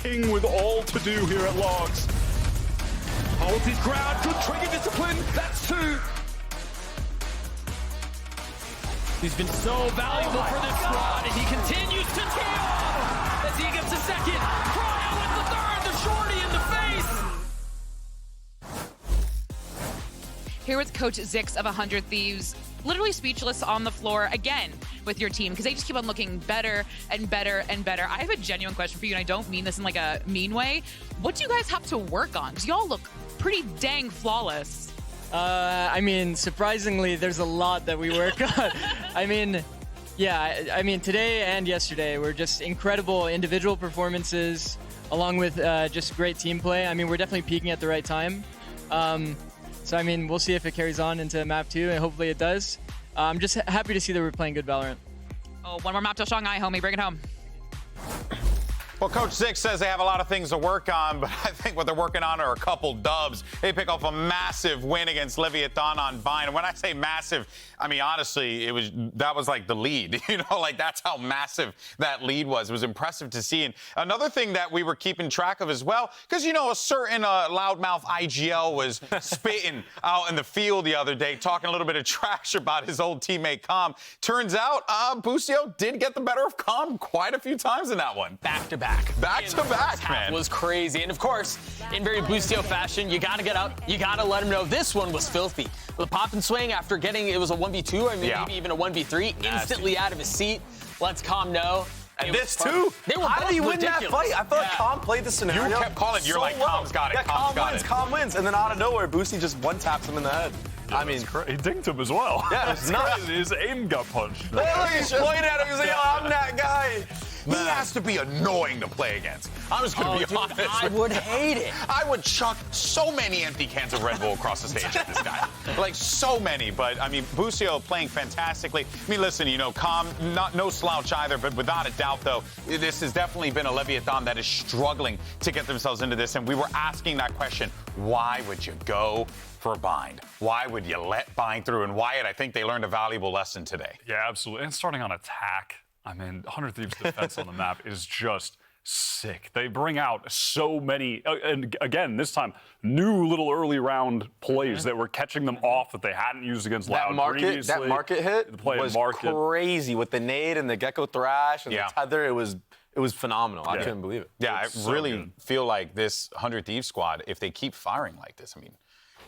king with all to do here at Logs. Holds his ground, good trigger discipline, that's 2. He's been so valuable for this squad, and he continues to tee off as he gets a second. Cryo with the third, the shorty in the face. Here was Coach Zix of 100 Thieves, literally speechless on the floor again with your team because they just keep on looking better and better and better. I have a genuine question for you, and I don't mean this in like a mean way. What do you guys have to work on? Because y'all look pretty dang flawless. I mean, surprisingly, there's a lot that we work on. I mean, today and yesterday were just incredible individual performances along with just great team play. I mean, we're definitely peaking at the right time. So, I mean, we'll see if it carries on into map 2, and hopefully it does. I'm just happy to see that we're playing good Valorant. Oh, one more map to Shanghai, homie. Bring it home. Well, Coach Zix says they have a lot of things to work on, but I think what they're working on are a couple dubs. They pick up a massive win against Leviatán on Vine. And when I say massive, I mean, honestly, that was like the lead. You know, like that's how massive that lead was. It was impressive to see. And another thing that we were keeping track of as well, because, you know, a certain loudmouth IGL was spitting out in the field the other day, talking a little bit of trash about his old teammate Calm. Turns out, Busio did get the better of Calm quite a few times in that one. Back to back. Back to back, man. Was crazy. And of course, in very Busio fashion, you got to get out. You got to let him know this one was filthy. The pop and swing after getting, it was a 1v2, I mean, maybe even a 1v3, instantly out of his seat. Lets Calm know. And this too. How did he win that fight? I felt like Calm played the scenario. You kept calling. You're so like, Calm's got it. Yeah, Calm wins. And then out of nowhere, Boosie just one-taps him in the head. Yeah, I mean, he dinked him as well. Yeah, it's nuts. His aim got punched. He's pointing at him. He's like, oh, I'm that guy. He has to be annoying to play against. I'm just going to be honest. I would hate it. I would chuck so many empty cans of Red Bull across the stage at this guy. Like, so many. But, I mean, Busio playing fantastically. I mean, listen, you know, Calm, no slouch either. But without a doubt, though, this has definitely been a Leviatán that is struggling to get themselves into this. And we were asking that question, why would you go for Bind? Why would you let Bind through? And Wyatt, I think they learned a valuable lesson today. Yeah, absolutely. And starting on attack, I mean, 100 Thieves defense on the map is just sick. They bring out so many, and again, this time, new little early round plays that were catching them off that they hadn't used against Loud previously. That market hit was crazy with the nade and the Gecko Thrash and the tether. It was phenomenal. I couldn't believe it. Yeah, I really feel like this 100 Thieves squad, if they keep firing like this, I mean,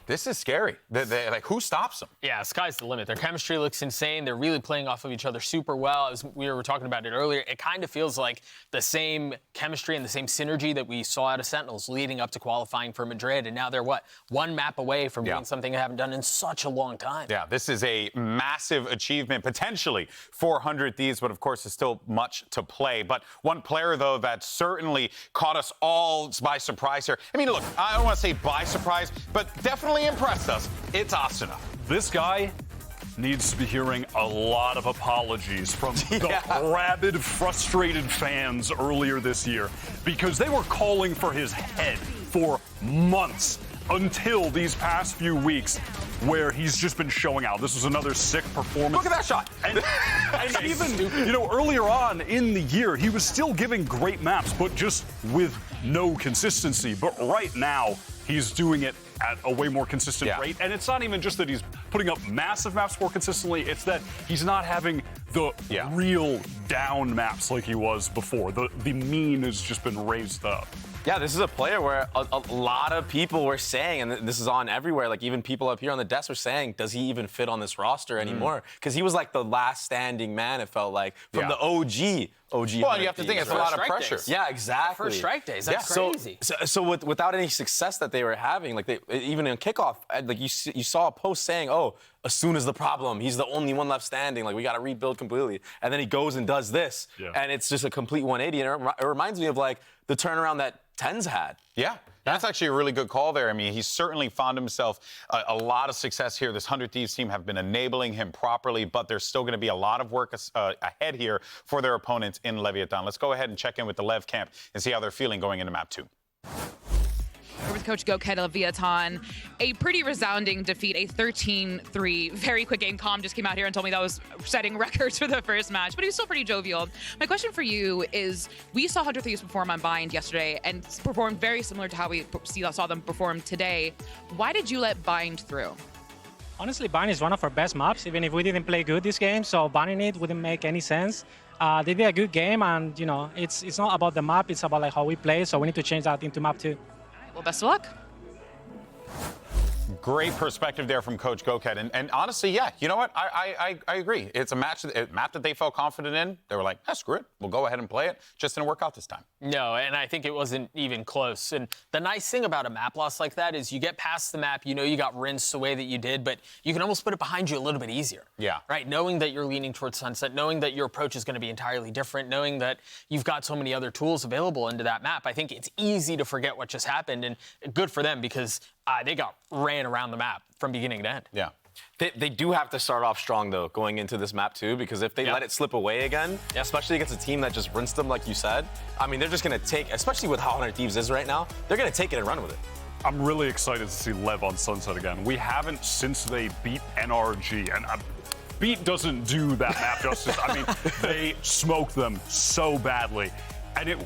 this is scary. Like, who stops them? Yeah, sky's the limit. Their chemistry looks insane. They're really playing off of each other super well. As we were talking about it earlier, it kind of feels like the same chemistry and the same synergy that we saw out of Sentinels leading up to qualifying for Madrid. And now they're, one map away from doing something they haven't done in such a long time. Yeah, this is a massive achievement, potentially, for 100 Thieves, but of course, there's still much to play. But one player, though, that certainly caught us all by surprise here. I mean, look, I don't want to say by surprise, but definitely impressed us. It's Asuna. This guy needs to be hearing a lot of apologies from the rabid, frustrated fans earlier this year because they were calling for his head for months until these past few weeks where he's just been showing out. This was another sick performance. Look at that shot. And even, you know, earlier on in the year, he was still giving great maps, but just with no consistency. But right now, he's doing it at a way more consistent rate. And it's not even just that he's putting up massive maps more consistently, it's that he's not having the real down maps like he was before. The mean has just been raised up. Yeah, this is a player where a lot of people were saying, and this is on everywhere, like even people up here on the desk were saying, does he even fit on this roster anymore? Because he was like the last standing man, it felt like, from the OG. Well, you have to think it's a lot of pressure. Yeah, exactly. First strike days, that's crazy. So without any success that they were having, like even in Kickoff, like you saw a post saying, oh, Asuna is the problem. He's the only one left standing. Like, we got to rebuild completely. And then he goes and does this, and it's just a complete 180. And it reminds me of, like, the turnaround that Tens had. Yeah. That's actually a really good call there. I mean, he's certainly found himself a lot of success here. This 100 Thieves team have been enabling him properly, but there's still going to be a lot of work ahead here for their opponents in Leviatán. Let's go ahead and check in with the Lev camp and see how they're feeling going into map 2. We're with Coach Goked Leviatán. A pretty resounding defeat, a 13-3. Very quick game. Calm just came out here and told me that was setting records for the first match, but he was still pretty jovial. My question for you is, we saw 100 Thieves perform on Bind yesterday and performed very similar to how we saw them perform today. Why did you let Bind through? Honestly, Bind is one of our best maps, even if we didn't play good this game, so banning it wouldn't make any sense. They did a good game, and you know, it's not about the map, it's about like how we play, so we need to change that into map 2. Well, best of luck. Great perspective there from Coach Goked. And honestly, yeah, you know what? I agree. It's a map that they felt confident in. They were like, screw it. We'll go ahead and play it. Just didn't work out this time. No, and I think it wasn't even close. And the nice thing about a map loss like that is you get past the map, you know you got rinsed the way that you did, but you can almost put it behind you a little bit easier. Yeah. Right? Knowing that you're leaning towards Sunset, knowing that your approach is going to be entirely different, knowing that you've got so many other tools available into that map, I think it's easy to forget what just happened, and good for them because they got ran around the map from beginning to end. Yeah. They do have to start off strong, though, going into this map, too, because if they let it slip away again, especially against a team that just rinsed them, like you said, I mean, they're just going to take, especially with how 100 Thieves is right now, they're going to take it and run with it. I'm really excited to see Lev on Sunset again. We haven't since they beat NRG, and beat doesn't do that map justice. I mean, they smoked them so badly. And it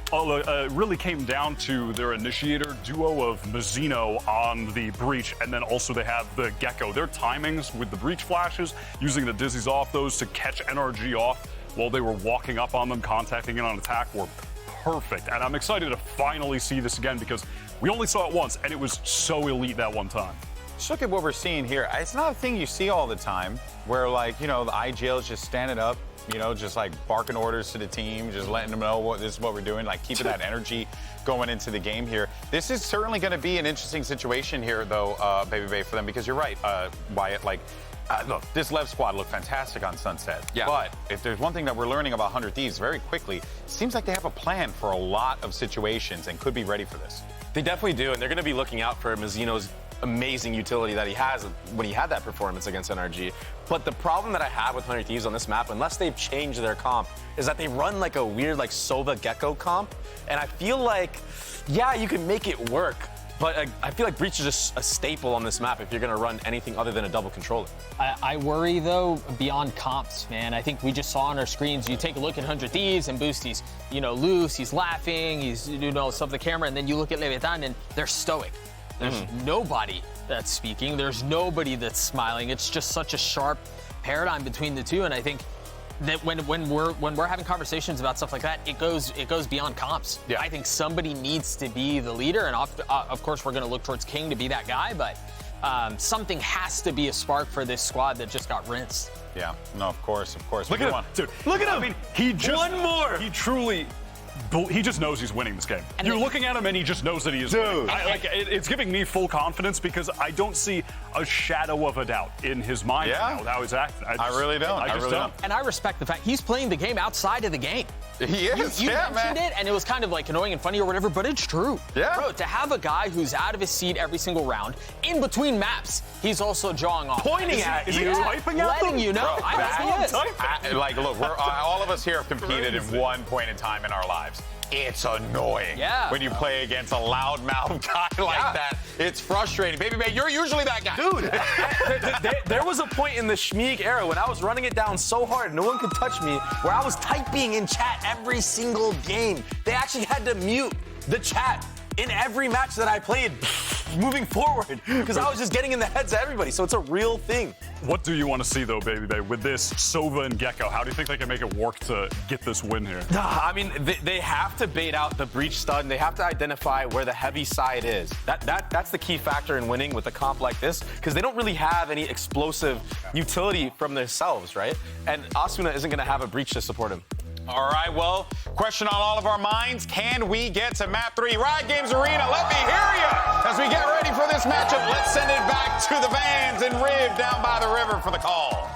really came down to their initiator duo of Mazzino on the breach, and then also they have the Gecko. Their timings with the breach flashes, using the dizzies off those to catch NRG off while they were walking up on them, contacting it on attack, were perfect. And I'm excited to finally see this again because we only saw it once, and it was so elite that one time. Just look at what we're seeing here. It's not a thing you see all the time where, like, you know, the IGL is just standing up, you know, just like barking orders to the team, just letting them know this is what we're doing, like keeping that energy going into the game here. This is certainly going to be an interesting situation here, though, Baby Bay, for them, because you're right, Wyatt, like, look, this Lev squad looked fantastic on Sunset. Yeah. But if there's one thing that we're learning about 100 Thieves very quickly, it seems like they have a plan for a lot of situations and could be ready for this. They definitely do, and they're going to be looking out for Mazzino's amazing utility that he has when he had that performance against NRG. But the problem that I have with 100 Thieves on this map, unless they've changed their comp, is that they run like a weird like Sova Gecko comp. And I feel like, yeah, you can make it work, but I feel like Breach is just a staple on this map if you're going to run anything other than a double controller. I worry, though, beyond comps, man. I think we just saw on our screens, you take a look at 100 Thieves and Boost, he's, you know, loose, he's laughing, he's, you know, stuff the camera, and then you look at Leviatán and they're stoic. There's nobody that's speaking. There's nobody that's smiling. It's just such a sharp paradigm between the two, and I think that when we're having conversations about stuff like that, it goes beyond comps. Yeah. I think somebody needs to be the leader, and of course we're going to look towards King to be that guy, but something has to be a spark for this squad that just got rinsed. Yeah, no, of course. Look at him, dude. Look at him. I mean, he just one more. He just knows he's winning this game. You're looking at him and he just knows that he is winning. It's giving me full confidence because I don't see a shadow of a doubt in his mind now how he's acting. I really don't. I just don't. And I respect the fact he's playing the game outside of the game. He is, You mentioned it, and it was kind of like annoying and funny or whatever, but it's true. Yeah. Bro, to have a guy who's out of his seat every single round, in between maps, he's also jawing off. Pointing at Is he you. typing at Letting them? you know. Bro, I think he is. like, look, we're all of us here have competed in one point in time in our lives. It's annoying when you play against a loudmouth guy like that. It's frustrating. Baby Bay, you're usually that guy. Dude, there was a point in the Schmeeg era when I was running it down so hard, no one could touch me, where I was typing in chat every single game. They actually had to mute the chat in every match that I played moving forward because I was just getting in the heads of everybody. So it's a real thing. What do you want to see, though, Baby Bay, with this Sova and Gecko? How do you think they can make it work to get this win here? I mean, they have to bait out the breach stun. They have to identify where the heavy side is. That's the key factor in winning with a comp like this because they don't really have any explosive utility from themselves, right? And Asuna isn't going to have a breach to support him. All right, well, question on all of our minds. Can we get to map 3? Riot Games Arena, let me hear you as we get ready for this matchup. Let's send it back to the fans in Riv down by the river for the call.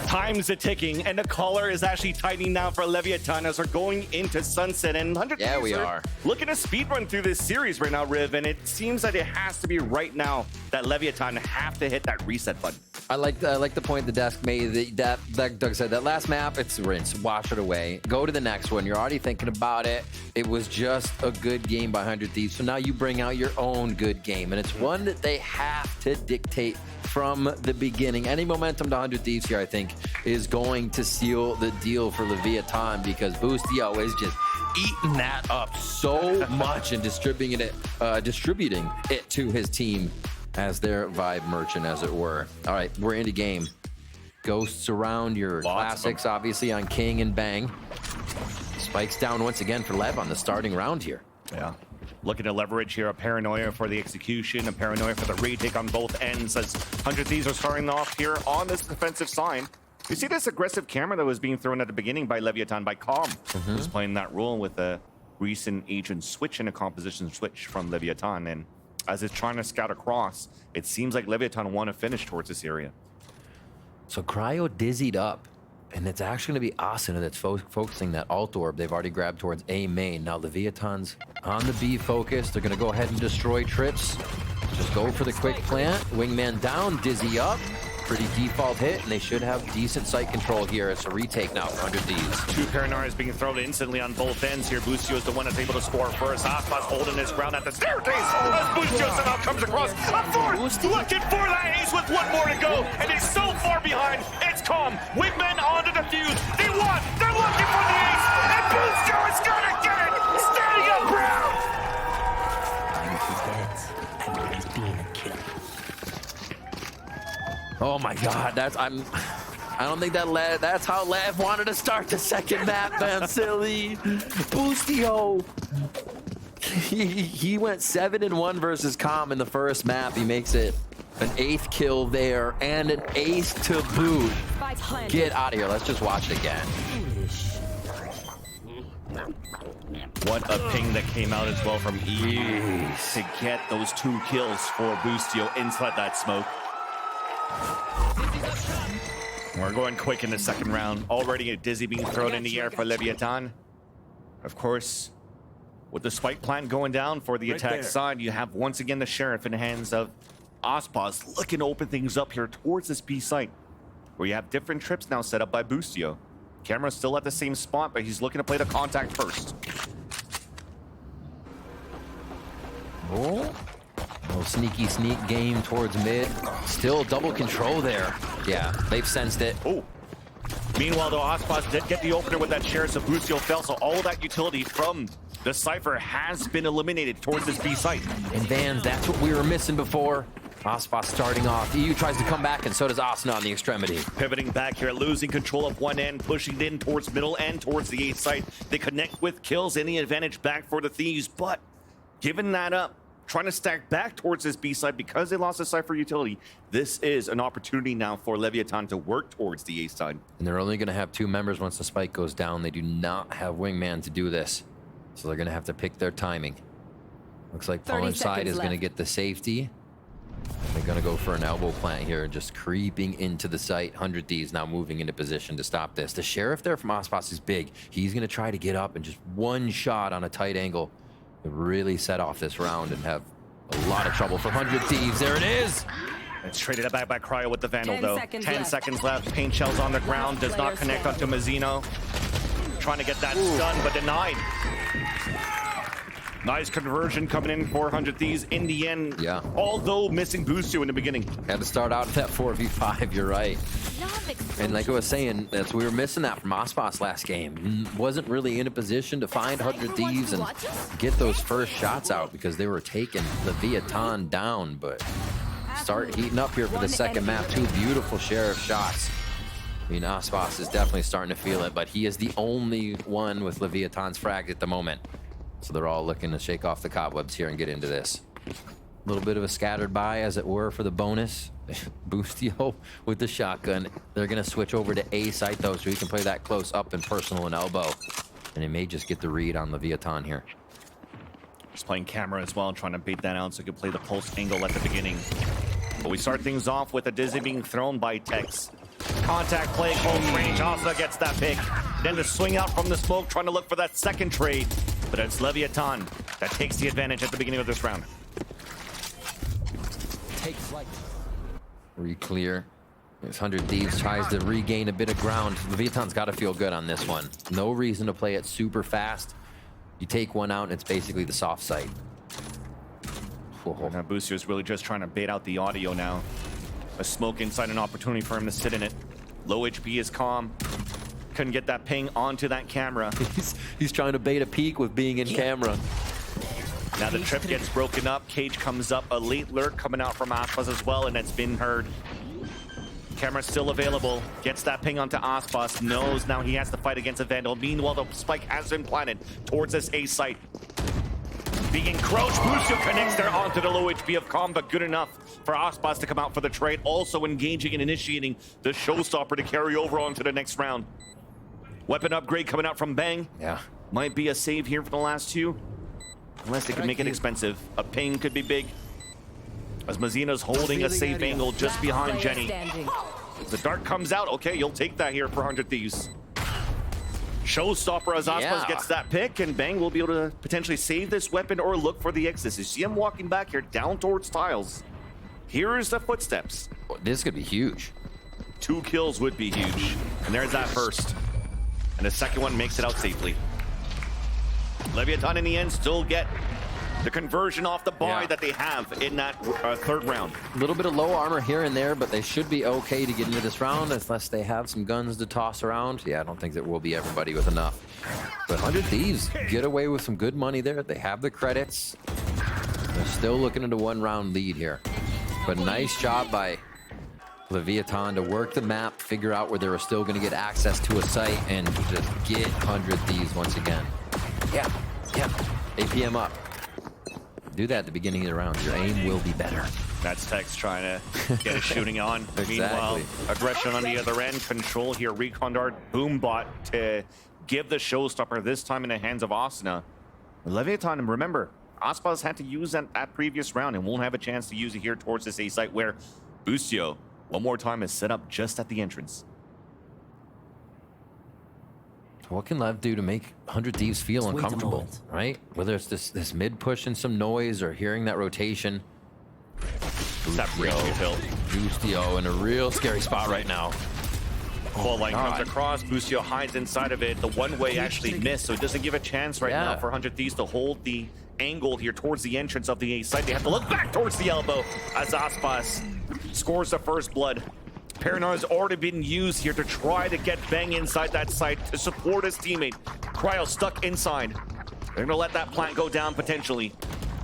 Time's ticking, and the caller is actually tightening down for Leviatán as we're going into Sunset. And 100 Yeah, we are are. looking to speedrun through this series right now, Riv, and it seems like it has to be right now that Leviatán have to hit that reset button. I like the point the desk made. That Doug said, that last map, it's rinse, wash it away, go to the next one. You're already thinking about it. It was just a good game by 100 Thieves. So now you bring out your own good game, and it's one that they have to dictate from the beginning. Any momentum to 100 Thieves here, I think, is going to seal the deal for Leviatán, because Boostio is just eating that up so much and distributing it to his team as their vibe merchant, as it were. All right, we're into game. Ghosts around your classics, obviously, on King and Bang. Spikes down once again for Lev on the starting round here. Yeah. Looking to leverage here, a paranoia for the execution, a paranoia for the retake on both ends, as 100 Thieves are starting off here on this defensive side. You see this aggressive camera that was being thrown at the beginning by Leviatán, by Calm, who's playing that role with a recent agent switch and a composition switch from Leviatán. And as it's trying to scout across, it seems like Leviatán want to finish towards this area. So Cryo dizzied up, and it's actually going to be Asuna that's focusing that alt orb they've already grabbed towards A main. Now Leviatán's on the B focus. They're going to go ahead and destroy trips. Just go for the quick plant. Wingman down, Dizzy up. Pretty default hit, and they should have decent sight control here. It's a retake now for 100 Thieves. Two paranoias being thrown instantly on both ends here. Boostio is the one that's able to score first. Aspas holding his ground at the staircase as Boostio somehow comes across. Up forward, looking for that ace with one more to go, and he's so far behind. It's Calm. Wingmen onto the fuse. They won. They're looking for the ace, and Boostio is gonna get it. Standing up proud. Oh my God, I don't think that's how Lev wanted to start the second map, man. Silly. Boostio. He went 7-1 versus Calm in the first map. He makes it an 8th kill there and an ace to boot. Get out of here. Let's just watch it again. What a ping that came out as well from E to get those 2 kills for Boostio inside that smoke. We're going quick in the second round. Already a Dizzy being thrown in the air for Leviatán. Of course, with the spike plant going down for the attack side, you have once again the Sheriff in the hands of Aspas, looking to open things up here towards this B site, where you have different trips now set up by Boostio. Camera's still at the same spot, but he's looking to play the contact first. Oh. Little sneaky sneak game towards mid. Still double control there. Yeah, they've sensed it. Oh. Meanwhile, though, Aspas did get the opener with that Sheriff, so Boostio fell, so all of that utility from the Cypher has been eliminated towards this B site. And Vans, that's what we were missing before. Aspas starting off. EU tries to come back, and so does Asuna on the extremity. Pivoting back here, losing control of one end, pushing in towards middle and towards the 8th site. They connect with kills, any advantage back for the Thieves, but giving that up, trying to stack back towards this B side because they lost the Cypher utility. This is an opportunity now for Leviatán to work towards the A side. And they're only going to have 2 members once the spike goes down. They do not have Wingman to do this. So they're going to have to pick their timing. Looks like Fallen Side is going to get the safety. They're going to go for an elbow plant here, just creeping into the site. 100 Thieves now moving into position to stop this. The Sheriff there from Aspas is big. He's going to try to get up and just one shot on a tight angle really set off this round and have a lot of trouble for 100 Thieves. There it is. It's traded back by Cryo with the Vandal, though. 10 seconds left. Paint shells on the ground. Does not connect onto Mazzino. Trying to get that stun, but denied. Nice conversion coming in for 100 Thieves in the end. Yeah. Although missing Boostio in the beginning. Had to start out at that 4v5, you're right. And like I was saying, we were missing that from Aspas last game. Wasn't really in a position to find 100 Thieves and get those first shots out because they were taking Leviatán down. But start heating up here for the second map. 2 beautiful Sheriff shots. I mean, Aspas is definitely starting to feel it, but he is the only one with Leviatán's frag at the moment. So they're all looking to shake off the cobwebs here and get into this. A little bit of a scattered by, as it were, for the bonus. Boostio with the shotgun. They're going to switch over to A site, though, so he can play that close up and personal and elbow. And he may just get the read on Leviatán here. He's playing camera as well, trying to bait that out so he can play the pulse angle at the beginning. But we start things off with a Dizzy being thrown by Tex. Contact play, close range, Asuna gets that pick. Then the swing out from the smoke, trying to look for that second trade. But it's Leviatán that takes the advantage at the beginning of this round. Take flight. Re-clear. This 100 Thieves tries to regain a bit of ground. Leviathan's got to feel good on this one. No reason to play it super fast. You take one out, and it's basically the soft site. Now Boostio's really just trying to bait out the audio now. A smoke inside, an opportunity for him to sit in it. Low HP is calm. Couldn't get that ping onto that camera. He's trying to bait a peek with being in camera. Now the trip gets broken up. Cage comes up. A late lurk coming out from Aspas as well, and it's been heard. Camera's still available. Gets that ping onto Aspas. Knows now he has to fight against a Vandal. Meanwhile, the spike has been planted towards this A site. Being encroached, Boostio connects there onto the low HP of Calm, but good enough for Aspas to come out for the trade. Also engaging and initiating the showstopper to carry over onto the next round. Weapon upgrade coming out from Bang. Yeah. Might be a save here for the last two. Unless they can make it expensive. A ping could be big. As Mazina's holding a safe angle just behind Jenny. The dart comes out. Okay, you'll take that here for 100 Thieves. Showstopper as Aspas gets that pick, and Bang will be able to potentially save this weapon or look for the exits. You see him walking back here down towards tiles. Here's the footsteps. This could be huge. 2 kills would be huge. And there's that first. And the second one makes it out safely. Leviatán in the end still get the conversion off the buy that they have in that third round. A little bit of low armor here and there, but they should be okay to get into this round unless they have some guns to toss around. Yeah, I don't think that will be everybody with enough. But 100 Thieves get away with some good money there. They have the credits. They're still looking at a 1-round lead here. But nice job by Leviatán to work the map, figure out where they were still going to get access to a site, and just get 100 Thieves once again. Yeah. APM up. Do that at the beginning of the round. Your aim will be better. That's Tex trying to get his shooting on. Exactly. Meanwhile, aggression on the other end. Control here. Recon Dart, Boombot to give the showstopper, this time in the hands of Asuna. Leviatán, remember, Aspas had to use that previous round and won't have a chance to use it here towards this A site where Boostio, one more time, is set up just at the entrance. What can Lev do to make 100 Thieves feel uncomfortable, right? Whether it's this mid push and some noise or hearing that rotation. Boostio in a real scary spot right now. Full line comes across. Boostio hides inside of it. The one-way actually missed, so it doesn't give a chance right now for 100 Thieves to hold the angle here towards the entrance of the A site. They have to look back towards the elbow as Aspas scores the first blood. Paranoia has already been used here to try to get Bang inside that site to support his teammate. Cryo stuck inside. They're gonna let that plant go down potentially.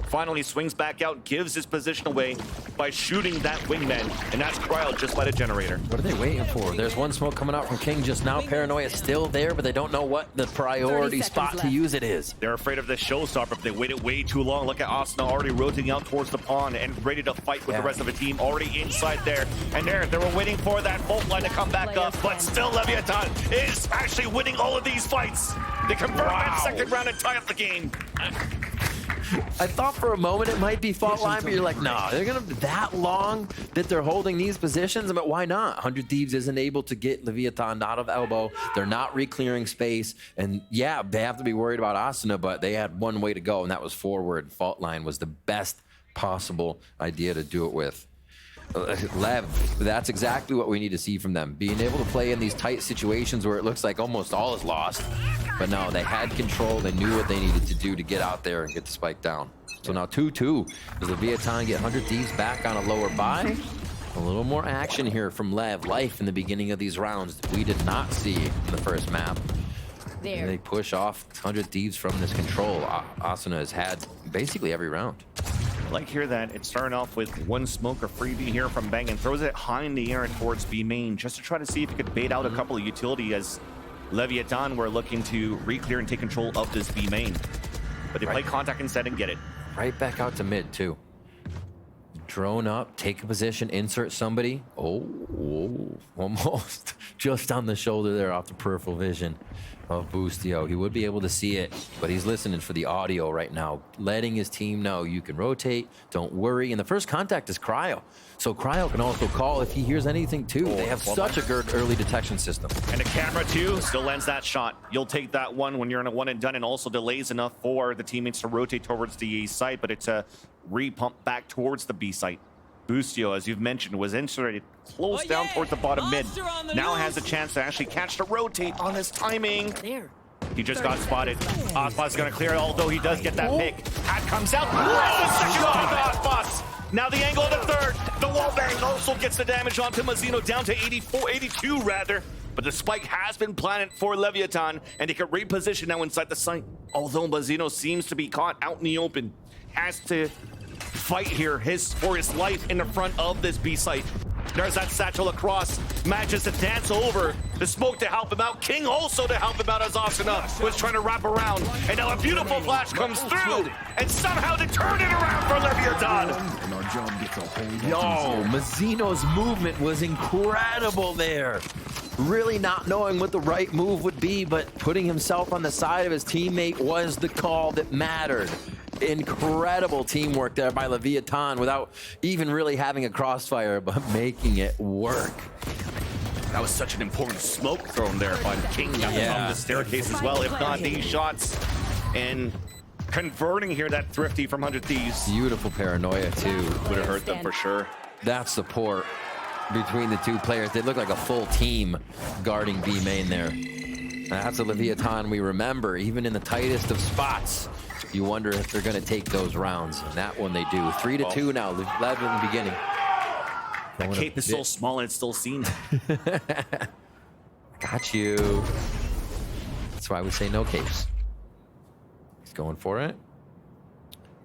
Finally swings back out, gives his position away by shooting that wingman, and that's Cryo just by the generator. What are they waiting for? There's one smoke coming out from King just now. Paranoia is still there, but they don't know what the priority spot to use it is. They're afraid of the showstopper, but they waited way too long. Look at Asuna already rotating out towards the pond and ready to fight with the rest of the team, already inside there. And they were waiting for that bolt line to come back up, but still Leviatán is actually winning all of these fights. They convert that second round and tie up the game. I thought for a moment it might be fault line, but you're like, nah, they're gonna be that long that they're holding these positions. But why not? 100 Thieves isn't able to get Leviatán out of elbow. They're not re-clearing space. And yeah, they have to be worried about Asuna, but they had one way to go, and that was forward. Fault line was the best possible idea to do it with. Lev, that's exactly what we need to see from them. Being able to play in these tight situations where it looks like almost all is lost. But no, they had control. They knew what they needed to do to get out there and get the spike down. So now 2-2. Does Leviatán get 100 Thieves back on a lower buy? A little more action here from Lev. Life in the beginning of these rounds that we did not see in the first map. And they push off 100 Thieves from this control. Asuna has had basically every round. I like here that it's starting off with one smoke or freebie here from Bang and throws it high in the air towards B main just to try to see if he could bait out a couple of utility as Leviatán were looking to re-clear and take control of this B main. But they play contact instead and get it. Right back out to mid too. Drone up, take a position, insert somebody. Oh, almost just on the shoulder there off the peripheral vision of Boostio. He would be able to see it, but he's listening for the audio right now, letting his team know you can rotate, don't worry. And the first contact is Cryo. So Cryo can also call if he hears anything too. They have such a good early detection system. And the camera too still lands that shot. You'll take that one when you're in a one and done, and also delays enough for the teammates to rotate towards the A site, but it's a re-pump back towards the B site. Bustio, as you've mentioned, was inserted close down towards the bottom mid. Now has a chance to actually catch the rotate on his timing. He just got spotted. Osbos going to clear it, although he does get that pick. Hat comes out. The second off Osbos. Now the angle of the third. The wall bang also gets the damage onto Mazzino, down to 82 rather. But the spike has been planted for Leviatán, and he can reposition now inside the site. Although Mazzino seems to be caught out in the open, has to fight here for his life in the front of this B site. There's that satchel across, manages to dance over the smoke to help him out. King also to help him out as Asuna was trying to wrap around. And now a beautiful flash comes through, and somehow they turn it around for Leviatán. Yo, Mazzino's movement was incredible there. Really not knowing what the right move would be, but putting himself on the side of his teammate was the call that mattered. Incredible teamwork there by Leviatán without even really having a crossfire, but making it work. That was such an important smoke thrown there by King from the staircase as well. If not these shots, and converting here that thrifty from 100 Thieves. Beautiful paranoia too. Would have hurt them for sure. That support between the two players. They look like a full team guarding B main there. That's a Leviatán we remember, even in the tightest of spots. You wonder if they're going to take those rounds. And that one they do. 3-2 now, Lev in the beginning. That cape is so small and it's still seen. Got you. That's why we say no capes. He's going for it.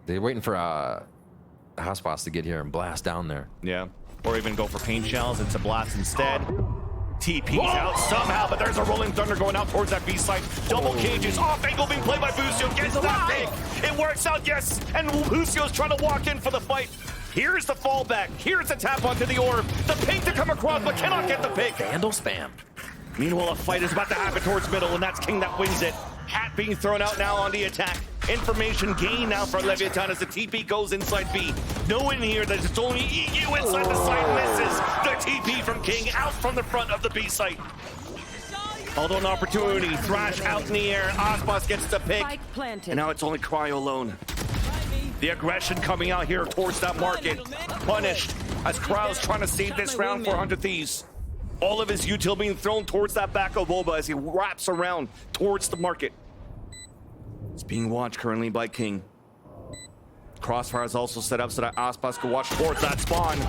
They're waiting for the house boss to get here and blast down there. Yeah, or even go for paint shells. It's a blast instead. TP's out somehow, but there's a rolling thunder going out towards that B site. Double cages, off angle being played by Bustio. Gets that pick. It works out, yes. And Bustio's trying to walk in for the fight. Here's the fallback. Here's the tap onto the orb. The pink to come across, but cannot get the pick. Vandal spam. Meanwhile, a fight is about to happen towards middle, and that's King that wins it. Hat being thrown out now on the attack. Information gain now for Leviatán as the TP goes inside B. Knowing here that it's only EU inside the site, misses the TP from King out from the front of the B site. Although an opportunity, Thrash out in the air, Osbos gets the pick, and now it's only Cryo alone. The aggression coming out here towards that market, punished as Cryo's trying to save this round for 100 Thieves. All of his util being thrown towards that back of Boba as he wraps around towards the market. It's being watched currently by King. Crossfire is also set up so that Osbos can watch towards that spawn.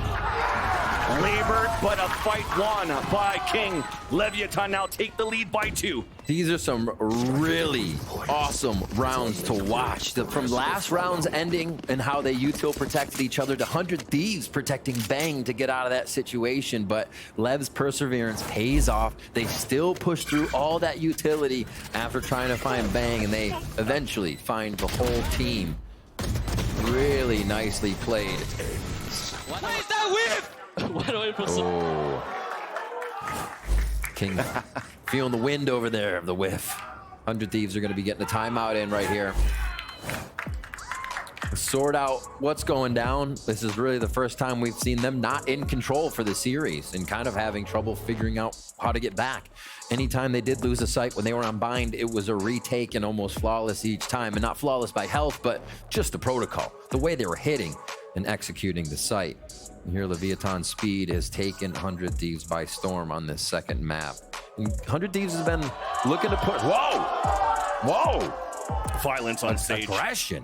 Labored, but a fight won by King. Leviatán now take the lead by 2. These are some really awesome rounds to watch. From last round's ending and how they util protected each other to 100 Thieves protecting Bang to get out of that situation. But Lev's perseverance pays off. They still push through all that utility after trying to find Bang, and they eventually find the whole team. Really nicely played. What is that whip? Oh. King feeling the wind over there of the whiff. 100 Thieves are going to be getting a timeout in right here. Sort out what's going down. This is really the first time we've seen them not in control for the series and kind of having trouble figuring out how to get back. Anytime they did lose a site when they were on bind, it was a retake and almost flawless each time. And not flawless by health, but just the protocol, the way they were hitting and executing the site. And here Leviatán's speed has taken 100 Thieves by storm on this second map. And 100 Thieves has been looking to put... Whoa! Violence on stage. Aggression.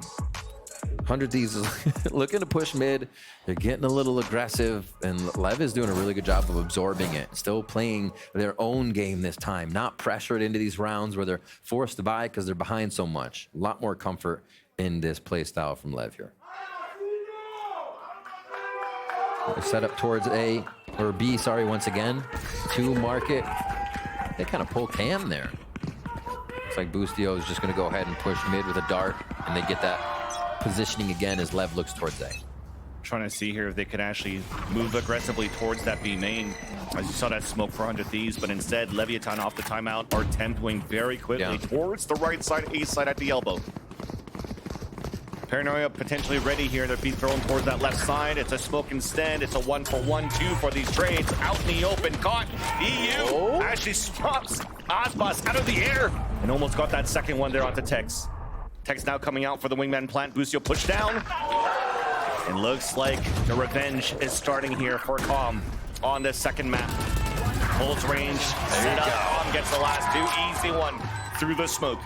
100 Thieves is looking to push mid. They're getting a little aggressive, and Lev is doing a really good job of absorbing it. Still playing their own game this time, not pressured into these rounds where they're forced to buy because they're behind so much. A lot more comfort in this play style from Lev here. They're set up towards A, or B, sorry, once again. 2 market. They kind of pull Cam there. Looks like Bustio is just going to go ahead and push mid with a dart, and they get that positioning again as Lev looks towards A. Trying to see here if they could actually move aggressively towards that B main. As you saw that smoke for 100 Thieves, but instead Leviatán off the timeout are tempoing very quickly towards the right side, A side at the elbow. Paranoia potentially ready here. They're being thrown towards that left side. It's a smoke instead. It's a 1-for-1-2 for these trades. Out in the open, caught. EU actually stops Osbos out of the air and almost got that second one there onto Tex. Tex now coming out for the wingman plant. Bustio pushed down. And looks like the revenge is starting here for Calm on this second map. Holds range, set up, Calm gets the last two, easy one through the smoke.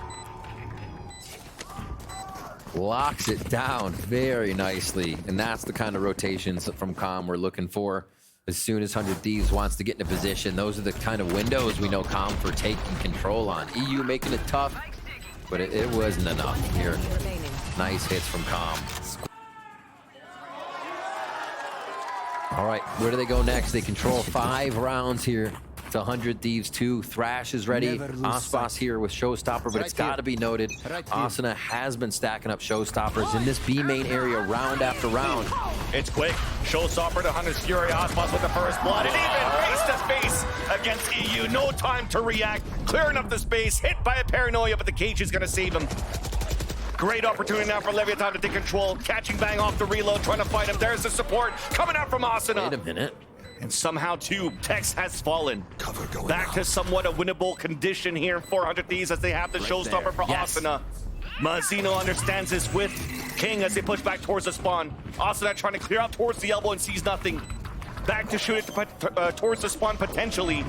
Locks it down very nicely, and that's the kind of rotations from Calm we're looking for. As soon as 100 Thieves wants to get in a position, those are the kind of windows we know Calm for taking control on. EU making it tough, but it wasn't enough here. Nice hits from Calm. All right, where do they go next? They control 5 rounds here. It's 100 Thieves 2. Thrash is ready. Aspas here with Showstopper, but it's got to be noted, Asuna has been stacking up Showstoppers in this B main area round after round. It's quick. Showstopper to Hunter's Fury. Aspas with the first blood. And even face to face against EU. No time to react. Clearing up the space. Hit by a paranoia, but the cage is going to save him. Great opportunity now for Leviatán to take control. Catching Bang off the reload, trying to fight him. There's the support coming out from Asuna. Wait a minute. And somehow, too, Tex has fallen. Back to somewhat a winnable condition here for 100 Thieves as they have the showstopper for Asuna. Mazino understands this with King as they push back towards the spawn. Asuna trying to clear out towards the elbow and sees nothing. Back to shoot it towards the spawn potentially.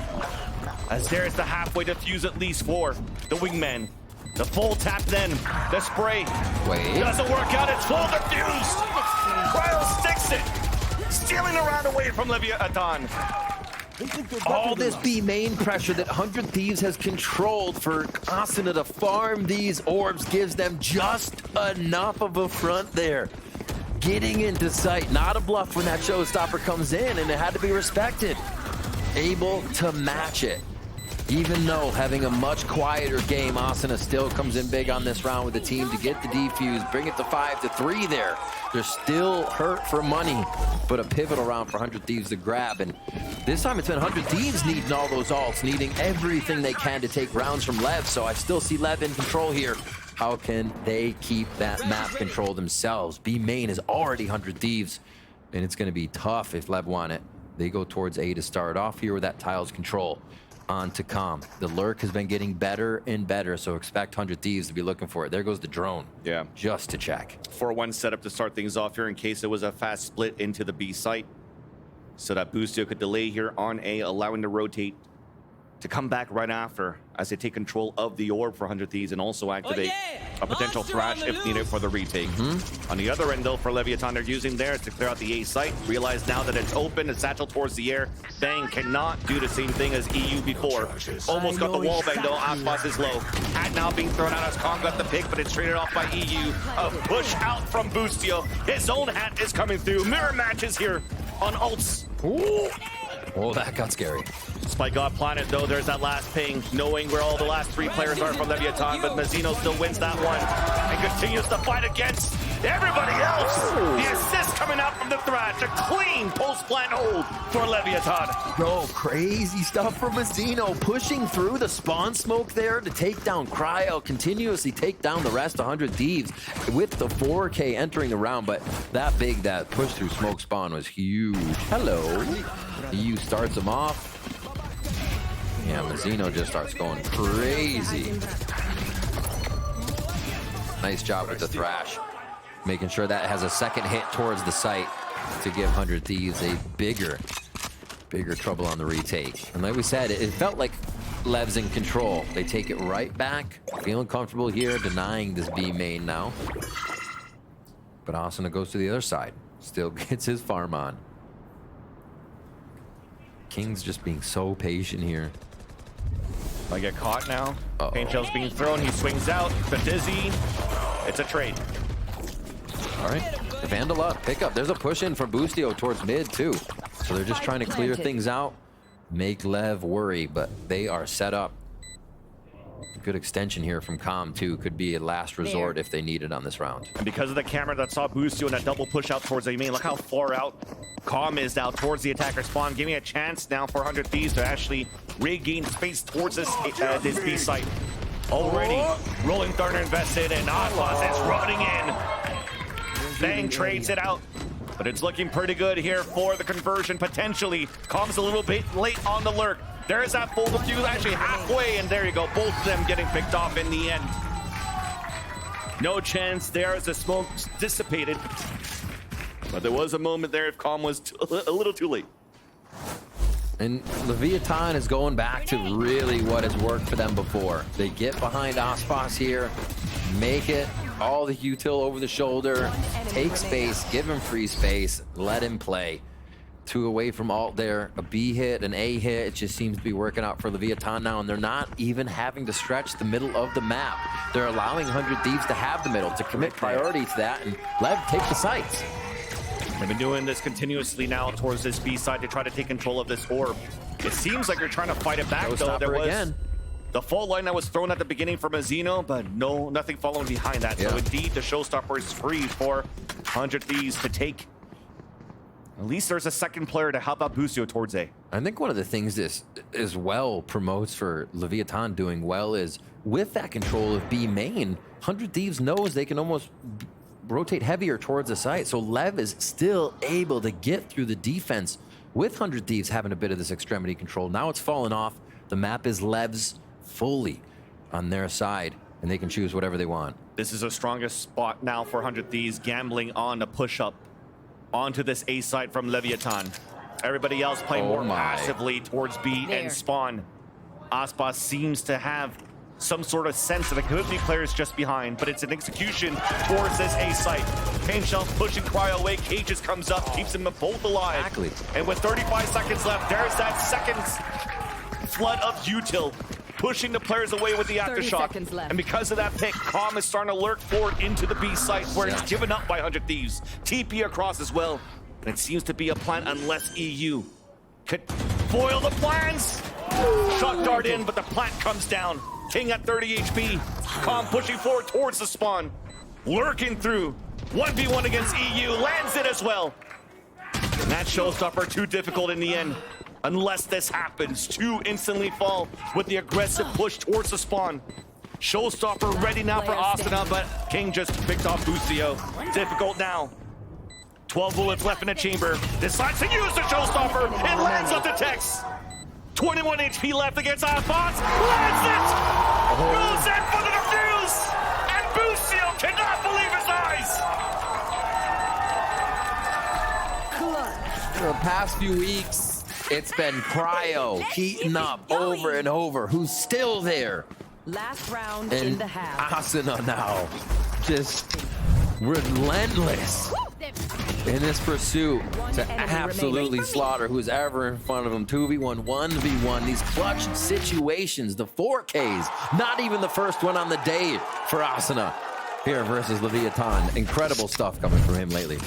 As there's the halfway defuse at least for the wingman. The full tap then, the spray. Wait. Doesn't work out, it's full defused. Cryo sticks it. Stealing around away from Leviatán. All this B main pressure that 100 Thieves has controlled for Asuna to farm these orbs gives them just enough of a front there. Getting into sight, not a bluff when that showstopper comes in, and it had to be respected. Able to match it. Even though having a much quieter game, Asuna still comes in big on this round with the team to get the defuse, bring it to 5-3 there. They're still hurt for money, but a pivotal round for 100 Thieves to grab. And this time it's been 100 Thieves needing all those ults, needing everything they can to take rounds from Lev. So I still see Lev in control here. How can they keep that map control themselves? B main is already 100 Thieves, and it's going to be tough if Lev want it. They go towards A to start off here with that tiles control. On to Calm. The lurk has been getting better and better, so expect 100 Thieves to be looking for it. There goes the drone. Yeah. Just to check. 4-1 setup to start things off here in case it was a fast split into the B site. So that Boostio could delay here on A, allowing to rotate to come back right after as they take control of the orb for 100 Thieves and also activate a potential thrash if needed for the retake. On the other end, though, for Leviatán, they're using theirs to clear out the A site. Realize now that it's open, a satchel towards the air. Bang cannot do the same thing as EU before. Almost got the wall bang, though. Aspas is low. Hat now being thrown out as Kong got the pick, but it's traded off by EU. A push out from Boostio. His own hat is coming through. Mirror matches here on ults. Ooh. Oh, that got scary. Spike got planted, though. There's that last ping, knowing where all the last 3 players are from Leviatán, but Mazino still wins that one and continues to fight against everybody else. The assist coming out from the Thrash. A clean post-plant hold for Leviatán. Bro, crazy stuff from Mazino. Pushing through the spawn smoke there to take down Cryo, continuously take down the rest 100 Thieves with the 4K entering the round, but that push through smoke spawn was huge. Hello. EU starts him off. Yeah, Mazino just starts going crazy. Nice job with the Thrash. Making sure that has a second hit towards the site to give 100 Thieves a bigger trouble on the retake. And like we said, it felt like Lev's in control. They take it right back. Feeling comfortable here, denying this B main now. But Asuna goes to the other side. Still gets his farm on. King's just being so patient here. I get caught now. Paint shell's being thrown. He swings out. The Dizzy. It's a trade. All right. The Vandal up. Pick up. There's a push in from Boostio towards mid, too. So they're just trying to clear things out. Make Lev worry, but they are set up. Good extension here from Calm, too. Could be a last resort if they need it on this round. And because of the camera that saw Boostio and that double push out towards the main, look how far out Calm is now towards the attacker spawn, giving a chance now for 100 Thieves to actually regain space towards this B site. Already, Rolling Thunder invested, and Aspas is running in. Bang trades it out, but it's looking pretty good here for the conversion, potentially. Calm's a little bit late on the lurk. There's that full defuse, actually halfway, and there you go. Both of them getting picked off in the end. No chance there as the smoke dissipated. But there was a moment there if Calm was a little too late. And Leviatán is going back to really what has worked for them before. They get behind Aspas here, make it all the util over the shoulder, take space, give him free space, let him play. 2 away from alt there, a B hit, an A hit. It just seems to be working out for Leviatán now, and they're not even having to stretch the middle of the map. They're allowing 100 Thieves to have the middle, to commit priority to that, and Lev take the sites. They've been doing this continuously now towards this B side to try to take control of this orb. It seems like they're trying to fight it back, though. There was again. The fault line that was thrown at the beginning for Mazzino, but nothing following behind that. So indeed, the showstopper is free for 100 Thieves to take. At least there's a second player to help out Busio towards A. I think one of the things this as well promotes for Leviatán doing well is with that control of B main, 100 Thieves knows they can almost rotate heavier towards the site. So Lev is still able to get through the defense with 100 Thieves having a bit of this extremity control. Now it's fallen off. The map is Lev's fully on their side, and they can choose whatever they want. This is the strongest spot now for 100 Thieves, gambling on a push-up onto this A side from Leviatán. Everybody else playing more passively towards B and spawn. Aspas seems to have some sort of sense that it could be players just behind, but it's an execution towards this A site. Pain Shell's pushing Cryo away. Cages comes up, keeps them both alive. Exactly. And with 35 seconds left, there's that second flood of util, pushing the players away with the aftershock. And because of that pick, Calm is starting to lurk forward into the B site where it's given up by 100 Thieves. TP across as well. And it seems to be a plan unless EU could foil the plans. Shot dart in, but the plant comes down. King at 30 HP. Calm pushing forward towards the spawn. Lurking through. 1v1 against EU. Lands it as well. And that showstopper too difficult in the end. Unless this happens. 2 instantly fall with the aggressive push towards the spawn. Showstopper ready now for Asuna, but King just picked off Busio. Difficult now. 12 bullets left in the chamber. Decides to use the showstopper. It lands up to Tex. 21 HP left against Aspas. Lands it! Goes in for the defuse! And Busio cannot believe his eyes! For the past few weeks, it's been Cryo heating up over and over. Who's still there? Last round and in the half. Asuna now, just relentless in this pursuit to absolutely slaughter who's ever in front of him. 2v1, 1v1, these clutch situations, the 4Ks, not even the first one on the day for Asuna here versus Leviatán. Incredible stuff coming from him lately.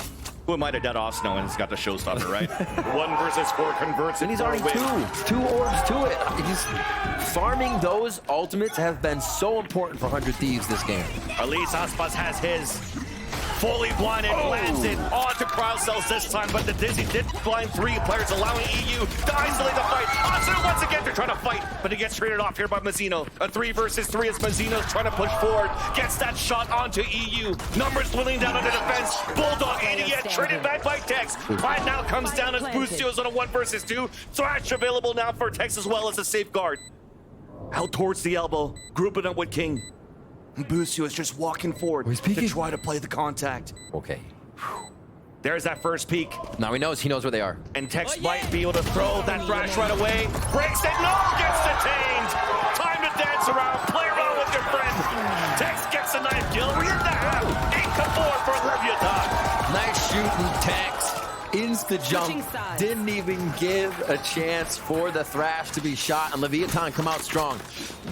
Who might have done Asuna and he's got the showstopper, right? 1 versus 4 converts, and he's already two orbs to it. He's farming those ultimates have been so important for 100 Thieves this game. At least Aspas has his. Fully blinded, lands it onto Cryo Cells this time, but the Dizzy did blind 3 players, allowing EU to isolate the fight. Asuna once again, they're trying to fight, but he gets traded off here by Mazzino. A 3 versus 3 as Mazzino's trying to push forward, gets that shot onto EU. Numbers dwindling down on the defense. Bulldog idiot traded back by Tex. Fight now comes down as Busio's on a 1 versus 2. Thrash available now for Tex as well as a safeguard. Out towards the elbow, grouping up with King. Busio is just walking forward to try to play the contact. Okay. There's that first peek. Now he knows where they are. And Tex might be able to throw that thrash right away. Breaks it, no, gets detained. Time to dance around, play around with your friend. Tex gets a knife kill. We're in the half. 8-4 for Leviatán. Nice shooting, Tex. Insta jump, didn't even give a chance for the thrash to be shot, and Leviatán come out strong.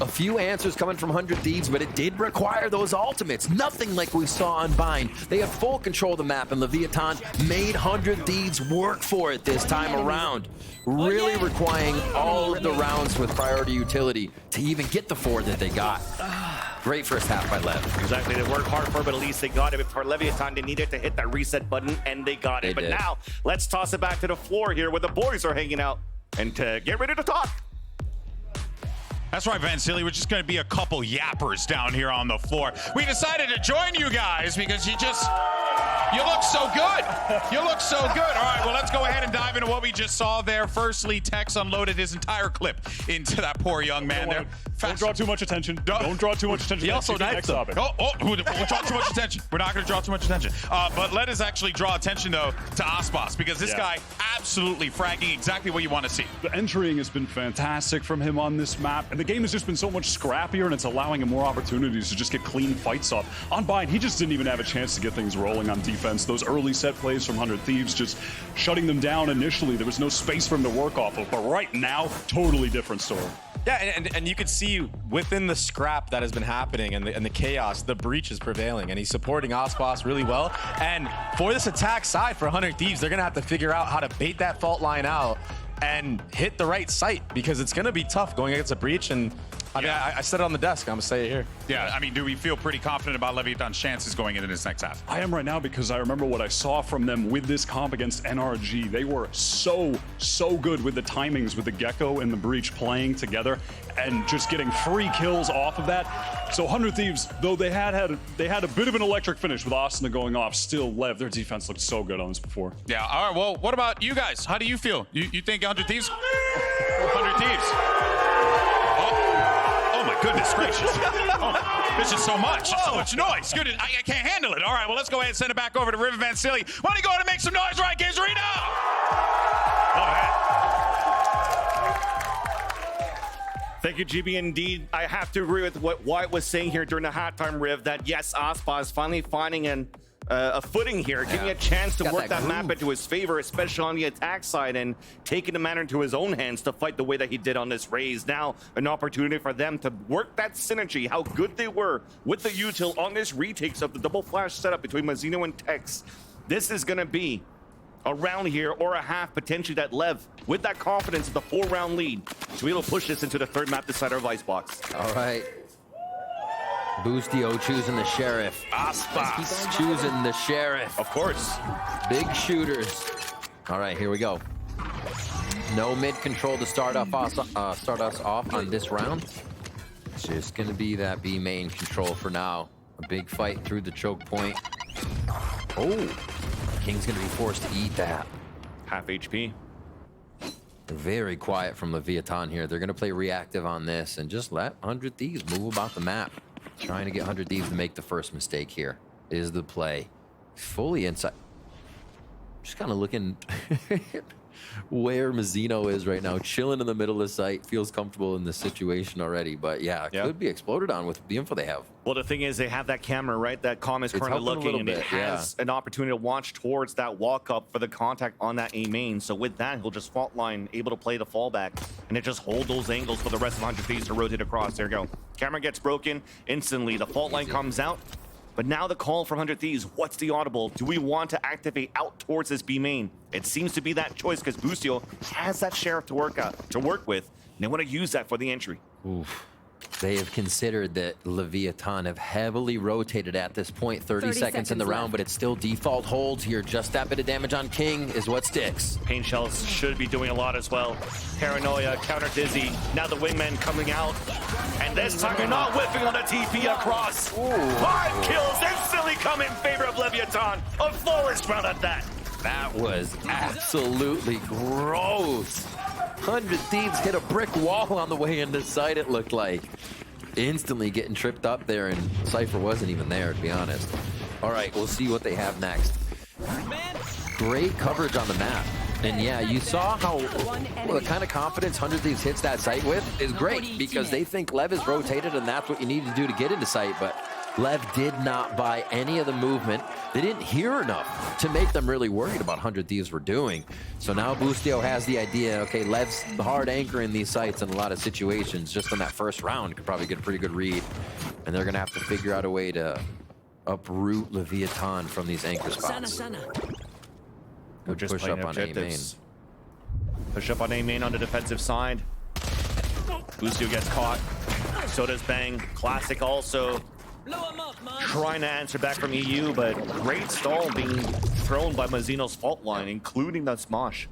A few answers coming from 100 Thieves, but it did require those ultimates. Nothing like we saw on Bind. They had full control of the map, and Leviatán made 100 Thieves work for it this time around. Really requiring all of the rounds with priority utility to even get the 4 that they got. Great first half by Lev. Exactly, they worked hard for it, but at least they got it. For Leviatán, they needed to hit that reset button, and they got it. But now, let's toss it back to the floor here where the boys are hanging out and to get ready to talk. That's right, Van Silly. We're just going to be a couple yappers down here on the floor. We decided to join you guys because you just You look so good. You look so good. All right, well, let's go ahead and dive into what we just saw there. Firstly, Tex unloaded his entire clip into that poor young man there. Don't draw too much attention. Don't draw too much attention. He also died. We'll draw too much attention. We're not going to draw too much attention. But let us actually draw attention, though, to Aspas, because this guy absolutely fragging exactly what you want to see. The entering has been fantastic from him on this map, and the game has just been so much scrappier, and it's allowing him more opportunities to just get clean fights off. On Bind, he just didn't even have a chance to get things rolling on defense. Those early set plays from 100 Thieves just shutting them down initially. There was no space for him to work off of, but right now, totally different story. Yeah, and you could see within the scrap that has been happening and the chaos, the breach is prevailing, and he's supporting Aspas really well. And for this attack side for 100 Thieves, they're gonna have to figure out how to bait that fault line out and hit the right site, because it's gonna be tough going against a breach. And I mean, I said it on the desk, I'm gonna say it here. Yeah, I mean, do we feel pretty confident about Leviathan's chances going into this next half? I am right now, because I remember what I saw from them with this comp against NRG. They were so good with the timings, with the Gecko and the Breach playing together and just getting free kills off of that. So 100 Thieves, though they had a bit of an electric finish with Austin going off, still Lev, their defense looked so good on this before. Yeah, all right, well, what about you guys? How do you feel? You think 100 Thieves? 100 Thieves. Oh my goodness gracious. Oh, this is so much. It's so much noise. Good. I can't handle it. All right, well, let's go ahead and send it back over to River Van Silly. Why don't you go ahead and make some noise, right, Games Arena? Love that. Thank you, GB. Indeed, I have to agree with what White was saying here during the halftime, Riv, that yes, Aspas is finally finding a footing here, getting a chance to work that map into his favor, especially on the attack side, and taking the matter into his own hands to fight the way that he did on this raise. Now, an opportunity for them to work that synergy, how good they were with the util on this retakes of the double flash setup between Mazzino and Tex. This is going to be a round here, or a half, potentially, that Lev, with that confidence of the 4-round lead, to be able to push this into the third map decider of Icebox. All right. Boostio choosing the Sheriff. Aspas choosing the Sheriff. Of course. Big shooters. All right, here we go. No mid control to start us off on this round. It's just going to be that B main control for now. A big fight through the choke point. Oh, King's going to be forced to eat that. Half HP. Very quiet from Leviatán here. They're going to play reactive on this and just let 100 Thieves move about the map. Trying to get 100 Thieves to make the first mistake here is the play. Fully inside. Just kind of looking where Mazzino is right now. Chilling in the middle of the site. Feels comfortable in this situation already. But yeah, it could be exploded on with the info they have. Well, the thing is, they have that camera, right? That comm is currently looking, and it has an opportunity to watch towards that walk-up for the contact on that A main. So with that, he'll just fault line, able to play the fallback, and it just hold those angles for the rest of 100 Thieves to rotate across. There you go. Camera gets broken instantly. The fault line comes out. But now the call for 100 Thieves, what's the audible? Do we want to activate out towards this B main? It seems to be that choice, because Boostio has that Sheriff to work with, and they want to use that for the entry. Oof. They have considered that Leviatán have heavily rotated at this point. 30 seconds in the round, but it's still default holds here. Just that bit of damage on King is what sticks. Pain Shells should be doing a lot as well. Paranoia, counter Dizzy. Now the wingman coming out. And this time you're not whiffing on the TP across. Ooh. 5 kills instantly come in favor of Leviatán. A flawless round at that. That was absolutely gross. 100 Thieves hit a brick wall on the way into sight, it looked like. Instantly getting tripped up there, and Cypher wasn't even there, to be honest. All right, we'll see what they have next. Great coverage on the map. And yeah, you saw how the kind of confidence 100 Thieves hits that site with is great, because they think Lev is rotated and that's what you need to do to get into sight, but Lev did not buy any of the movement. They didn't hear enough to make them really worried about 100 Thieves were doing. So now Boostio has the idea, okay, Lev's hard anchoring these sites in a lot of situations. Just in that first round, could probably get a pretty good read. And they're going to have to figure out a way to uproot Leviatán from these anchor spots. We're just push up on A main. Push up on A main on the defensive side. Boostio gets caught. So does Bang. Classic also trying to answer back from EU, but great stall being thrown by Mazzino's fault line, including the Smosh.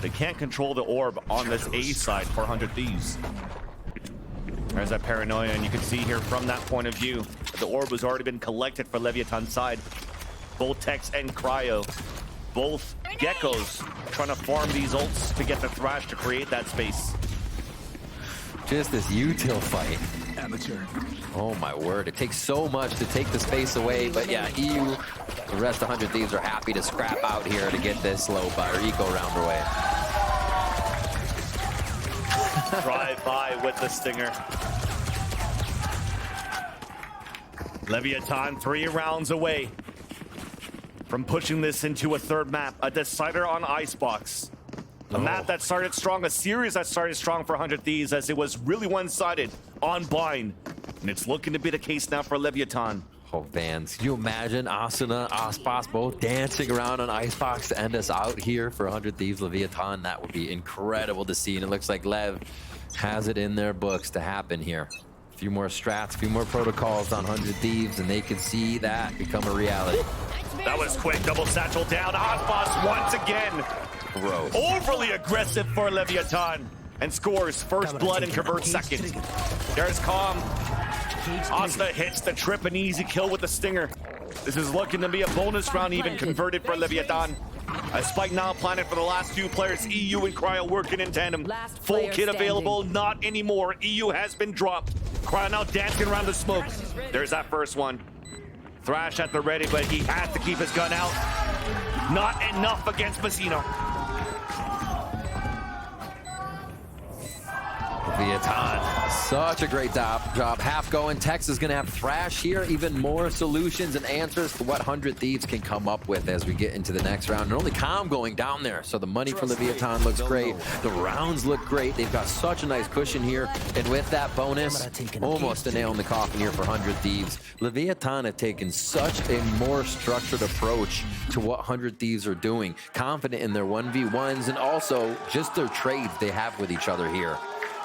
They can't control the orb on this A side for 100 Thieves. There's that Paranoia, and you can see here from that point of view, the orb has already been collected for Leviatán's side. both Tex and Cryo. Both Geckos trying to farm these ults to get the Thrash to create that space. Just this util fight. Amateur. Oh my word, it takes so much to take the space away, but yeah, EU, the rest of 100 Thieves are happy to scrap out here to get this low by or eco round away. Drive by with the Stinger. Leviatán 3 rounds away from pushing this into a third map, a decider on Icebox. A map that started strong, a series that started strong for 100 Thieves as it was really one-sided on Bind. And it's looking to be the case now for Leviatán. Oh, Vans, can you imagine Asuna, Aspas both dancing around on Icebox to end us out here for 100 Thieves Leviatán? That would be incredible to see, and it looks like Lev has it in their books to happen here. A few more strats, a few more protocols on 100 Thieves, and they can see that become a reality. That was quick, double satchel down. Aspas once again. Gross. Overly aggressive for Leviatán and scores first blood and converts second. There's Calm. Asta hits the trip, an easy kill with the Stinger. This is looking to be a bonus round even converted for Leviatán. A spike now planted for the last two players. EU and Cryo working in tandem. Full kit available, not anymore. EU has been dropped. Cryo now dancing around the smoke. There's that first one. Thrash at the ready, but he has to keep his gun out. Not enough against Mazzino. Leviatán, such a great job. Half going. Tex is going to have Thrash here. Even more solutions and answers to what 100 Thieves can come up with as we get into the next round. And only Calm going down there. So the money for Leviatán looks great. The rounds look great. They've got such a nice cushion here. And with that bonus, almost a nail in the coffin here for 100 Thieves. Leviatán have taken such a more structured approach to what 100 Thieves are doing. Confident in their 1v1s and also just their trades they have with each other here.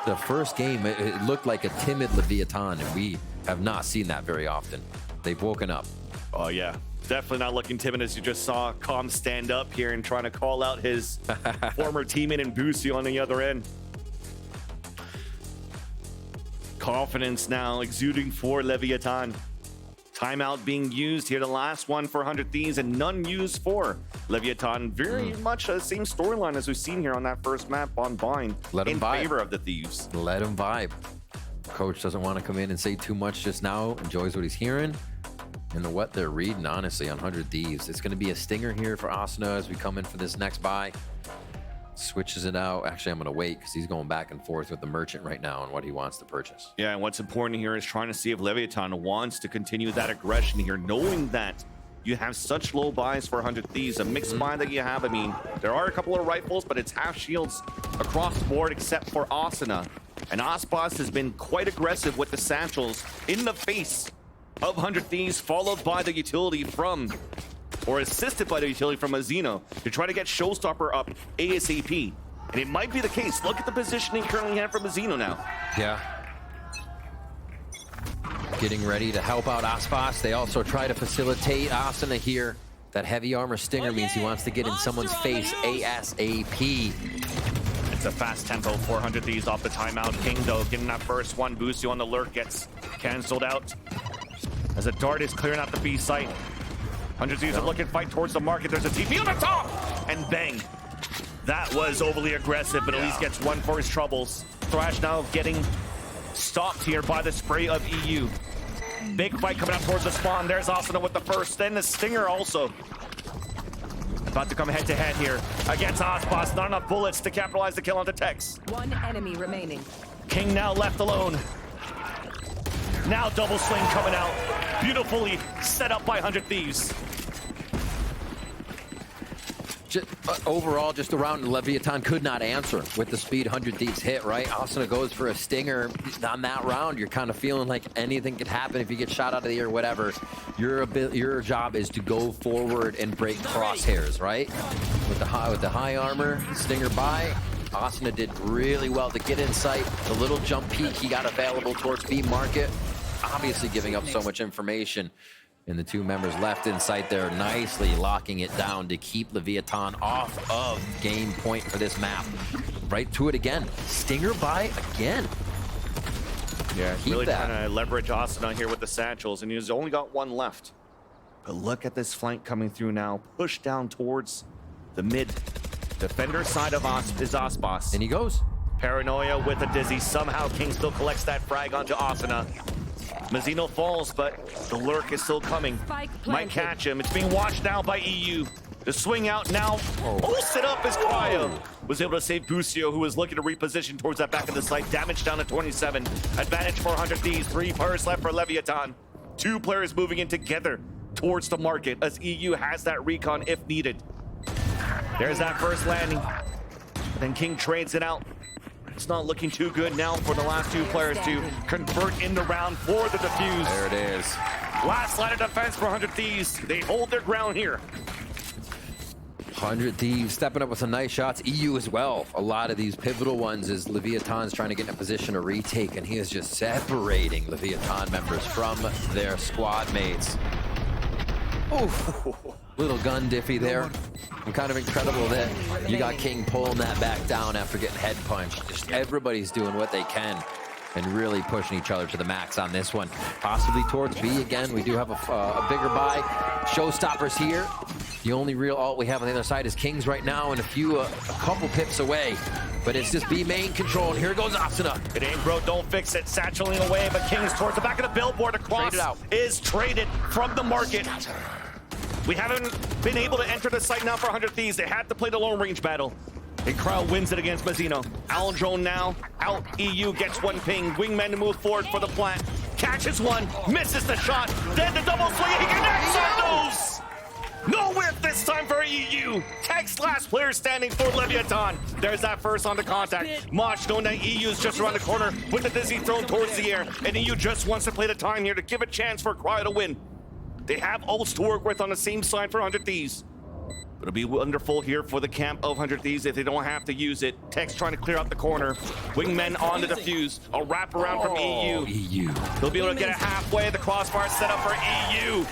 The first game, it looked like a timid Leviatán, and we have not seen that very often. They've woken up. Oh, yeah. Definitely not looking timid, as you just saw Calm stand up here and trying to call out his former teammate and Boosie on the other end. Confidence now exuding for Leviatán. Timeout being used here, the last one for 100 Thieves and none used for Leviatán. Very much the same storyline as we've seen here on that first map on Bind in favor of the Thieves. Let him vibe. Coach doesn't want to come in and say too much just now, enjoys what he's hearing and what they're reading, honestly, on 100 Thieves. It's going to be a stinger here for Asuna as we come in for this next buy. Switches it out. Actually, I'm going to wait because he's going back and forth with the merchant right now on what he wants to purchase. Yeah, and what's important here is trying to see if Leviatán wants to continue that aggression here, knowing that you have such low buys for 100 Thieves. A mixed buy that you have, I mean, there are a couple of rifles, but it's half shields across the board except for Asuna. And Aspas has been quite aggressive with the satchels in the face of 100 Thieves, followed by the utility from, or assisted by the utility from Mazzino to try to get Showstopper up ASAP. And it might be the case. Look at the positioning currently have for Mazzino now. Yeah. Getting ready to help out Aspas. They also try to facilitate Asuna here. That heavy armor stinger means he wants to get in someone's face ASAP. It's a fast tempo, 400 Thieves off the timeout. King, though, getting that first one. Boosie on the lurk gets canceled out as a dart is clearing out the B site. 100 Thieves are looking fight towards the market. There's a TP on the top! And bang. That was overly aggressive, but at least gets one for his troubles. Thrash now getting stopped here by the spray of EU. Big fight coming up towards the spawn. There's Asuna with the first. Then the Stinger also. About to come head to head here against Aspas. Not enough bullets to capitalize the kill onto Tex. One enemy remaining. King now left alone. Now double swing coming out. Beautifully set up by 100 Thieves. Overall, just around, Leviatán could not answer with the speed 100 Thieves hit, right? Asuna goes for a stinger on that round. You're kind of feeling like anything could happen if you get shot out of the air, whatever. Your job is to go forward and break crosshairs, right? With the high armor, stinger by. Asuna did really well to get in sight. The little jump peek he got available towards B market, obviously giving up so much information. And the two members left in sight there, nicely locking it down to keep Leviatán off of game point for this map. Right to it again. Stinger by again. Yeah, really trying to leverage Asuna here with the satchels, and he's only got one left. But look at this flank coming through now. Push down towards the mid. Defender side of is Aspas. And he goes. Paranoia with a dizzy. Somehow King still collects that frag onto Asuna. Mazzino falls, but the lurk is still coming. Might catch him. It's being watched now by EU. The swing out now. Pulls it up as Cryo was able to save Busio, who was looking to reposition towards that back of the site. Damage down to 27. Advantage for 100 Thieves. 3 players left for Leviatán. 2 players moving in together towards the market as EU has that recon if needed. There's that first landing. Then King trades it out. It's not looking too good now for the last 2 players to convert in the round for the defuse. There it is. Last line of defense for 100 Thieves. They hold their ground here. 100 Thieves stepping up with some nice shots. EU as well. A lot of these pivotal ones is Leviatán's trying to get in a position to retake, and he is just separating Leviatán members from their squad mates. Oof. Little gun diffy there. And kind of incredible that you got King pulling that back down after getting head punched. Just everybody's doing what they can and really pushing each other to the max on this one. Possibly towards B again. We do have a bigger buy. Showstoppers here. The only real ult we have on the other side is Kings right now, and a couple pips away. But it's just B main control, and here goes Asuna. It ain't bro, don't fix it. Satcheling away, but Kings towards the back of the billboard across is traded from the market. We haven't been able to enter the site now for 100 Thieves. They had to play the long range battle. And Cryo wins it against Mazzino. Aldrone now out. EU gets 1 ping. Wingman to move forward for the plant. Catches 1, misses the shot. Then the double swing. He connects on those. No whip this time for EU. Text last player standing for Leviatán. There's that first on the contact. Mosh knowing that EU's just around the corner with the dizzy thrown towards the air. And EU just wants to play the time here to give a chance for Cryo to win. They have ults to work with on the same side for 100 Thieves. It'll be wonderful here for the camp of 100 Thieves if they don't have to use it. Tex trying to clear out the corner. Wingmen on the defuse. A wraparound from EU. They'll be able to get it halfway. The crossbar set up for EU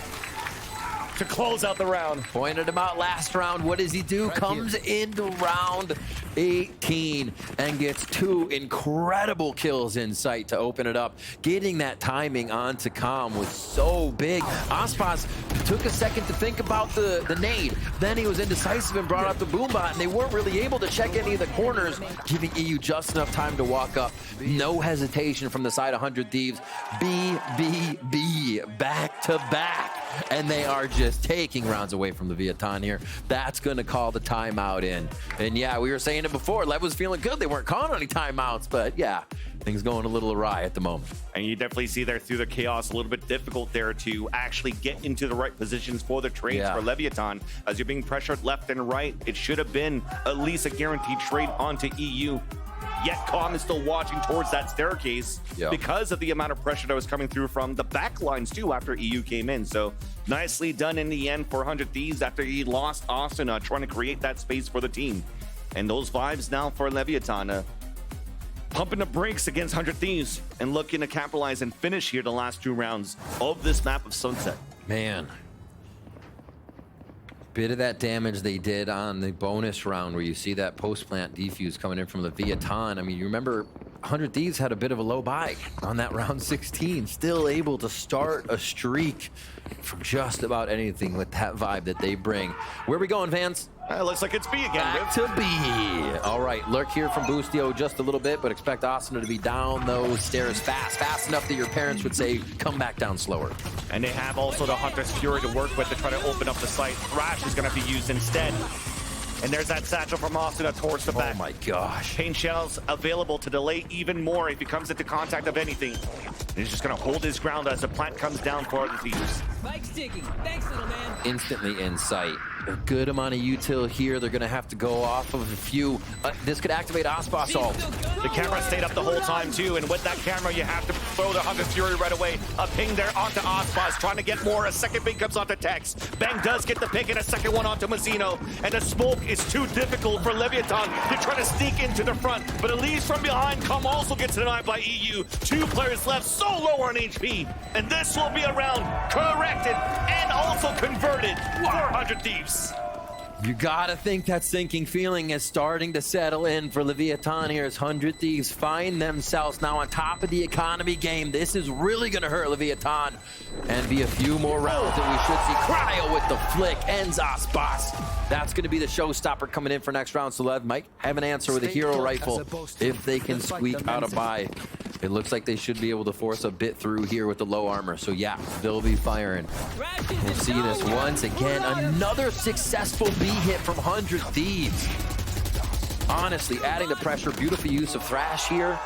to close out the round. Pointed him out last round. What does he do? Comes into round 18 and gets 2 incredible kills in sight to open it up. Getting that timing onto Calm was so big. Aspas took a second to think about the nade. Then he was indecisive and brought out the boombot, and they weren't really able to check any of the corners, giving EU just enough time to walk up. No hesitation from the side of 100 Thieves. B, back to back. And they are just taking rounds away from the Leviatán here. That's going to call the timeout in. And yeah, we were saying it before. Lev was feeling good. They weren't calling any timeouts, but yeah, things going a little awry at the moment. And you definitely see there through the chaos, a little bit difficult there to actually get into the right positions for the trades for Leviatán. As you're being pressured left and right, it should have been at least a guaranteed trade onto EU. Yet Calm is still watching towards that staircase because of the amount of pressure that was coming through from the back lines too after EU came in. So nicely done in the end for 100 Thieves after he lost Asuna, trying to create that space for the team. And those vibes now for Leviatán, pumping the brakes against 100 Thieves and looking to capitalize and finish here the last 2 rounds of this map of Sunset. Man. Bit of that damage they did on the bonus round where you see that post-plant defuse coming in from Leviatán. I mean, you remember 100 Thieves had a bit of a low buy on that round 16, still able to start a streak from just about anything with that vibe that they bring. Where are we going, Vans? Looks like it's B again. Back to B. All right, lurk here from Bustio just a little bit, but expect Asuna to be down those stairs fast enough that your parents would say, come back down slower. And they have also the Hunter's Fury to work with to try to open up the site. Thrash is going to be used instead. And there's that satchel from Asuna towards the back. Oh my gosh. Pain shells available to delay even more if he comes into contact of anything. And he's just going to hold his ground as the plant comes down for the Thieves. Spike's ticking. Thanks, little man. Instantly in sight. A good amount of util here. They're going to have to go off of a few. This could activate Aspas ult. The camera stayed up the whole time too, and with that camera, you have to throw the Hunter's Fury right away. A ping there onto Aspas, trying to get more. A second ping comes onto Tex. Bang does get the pick, and a second one onto Mazzino. And the smoke is too difficult for Leviatán to try to sneak into the front, but it leaves from behind. Calm also gets denied by EU. 2 players left, so low on HP. And this will be a round corrected and also converted for 100 Thieves. You gotta think that sinking feeling is starting to settle in for Leviatán here as 100 Thieves find themselves now on top of the economy game. This is really gonna hurt Leviatán and be a few more rounds that we should see. Cryo with the flick, ends Aspas. That's gonna be the showstopper coming in for next round. So Lev might have an answer with a hero rifle if they can squeak out a buy. It looks like they should be able to force a bit through here with the low armor. So yeah, they'll be firing. We'll see this once again. Another successful B hit from 100 Thieves. Honestly, adding the pressure, beautiful use of Thrash here.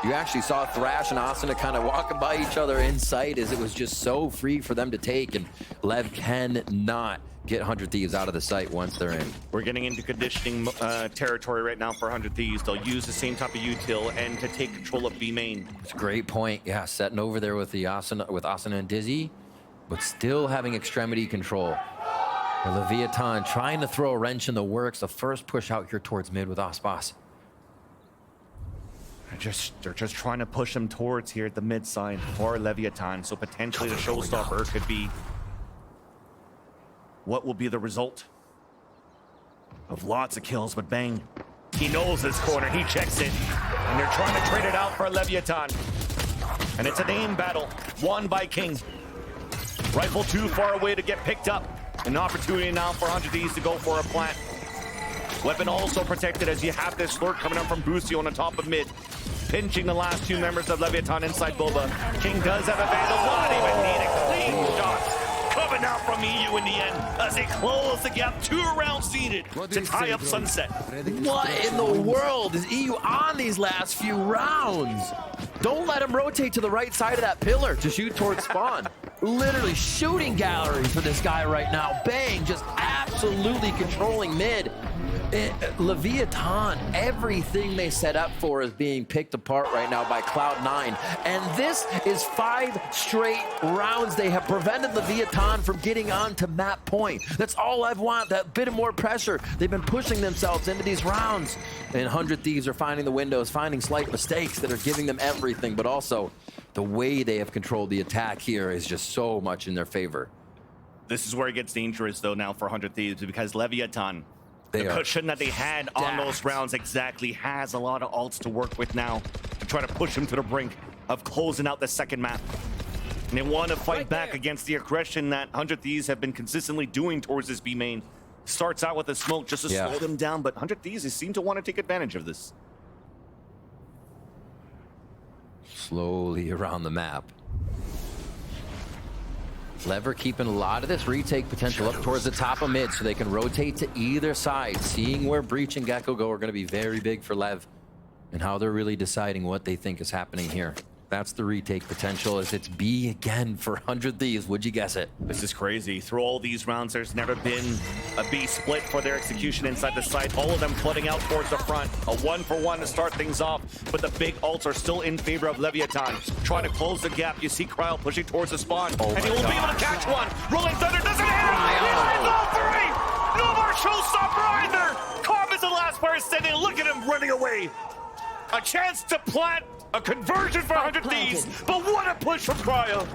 You actually saw Thrash and Asuna kind of walking by each other in sight as it was just so free for them to take, and Lev cannot get 100 Thieves out of the sight once they're in. We're getting into conditioning territory right now for 100 Thieves. They'll use the same type of util and to take control of B main. It's a great point. Yeah, setting over there with the Asuna and Dizzy, but still having extremity control. Leviatán trying to throw a wrench in the works. The first push out here towards mid with Aspas. They're just trying to push him towards here at the mid side for Leviatán. So potentially the showstopper could be, what will be the result of lots of kills, but bang. He knows this corner, he checks it, and they're trying to trade it out for Leviatán. And it's an aim battle, won by King. Rifle too far away to get picked up. An opportunity now for 100 Thieves to go for a plant. Weapon also protected as you have this lurk coming up from Busio on the top of mid. Pinching the last two members of Leviatán inside Boba. King does have a vandal, not even need a clean shot. Coming out from EU in the end as they close the gap. 2 rounds seeded to tie up Sunset. What in the world is EU on these last few rounds? Don't let him rotate to the right side of that pillar to shoot towards spawn. Literally shooting gallery for this guy right now. Bang, just absolutely controlling mid. Leviatán, everything they set up for is being picked apart right now by Cloud9. And this is 5 straight rounds. They have prevented Leviatán from getting on to map point. That's all I want, that bit of more pressure. They've been pushing themselves into these rounds. And 100 Thieves are finding the windows, finding slight mistakes that are giving them everything, but also the way they have controlled the attack here is just so much in their favor. This is where it gets dangerous though now for 100 Thieves, because Leviatán, the cushion that they had on those rounds exactly has a lot of ults to work with now to try to push them to the brink of closing out the second map. And they want to fight back against the aggression that 100 Thieves have been consistently doing towards this B main. Starts out with a smoke just to slow them down, but 100 Thieves seem to want to take advantage of this. Slowly around the map. Lever keeping a lot of this retake potential up towards the top of mid so they can rotate to either side. Seeing where Breach and Gecko go are going to be very big for Lev and how they're really deciding what they think is happening here. That's the retake potential as it's B again for 100 Thieves. Would you guess it? This is crazy. Through all these rounds, there's never been a B split for their execution inside the site. All of them flooding out towards the front. A 1-for-1 to start things off, but the big ults are still in favor of Leviatán. Trying to close the gap. You see Cryo pushing towards the spawn, and he will be able to catch one. Rolling Thunder doesn't hit him. He all 3. No more showstopper either. Cobb is the last player standing. Look at him running away. A chance to plant. A conversion for 100 Thieves, but what a push from Cryo.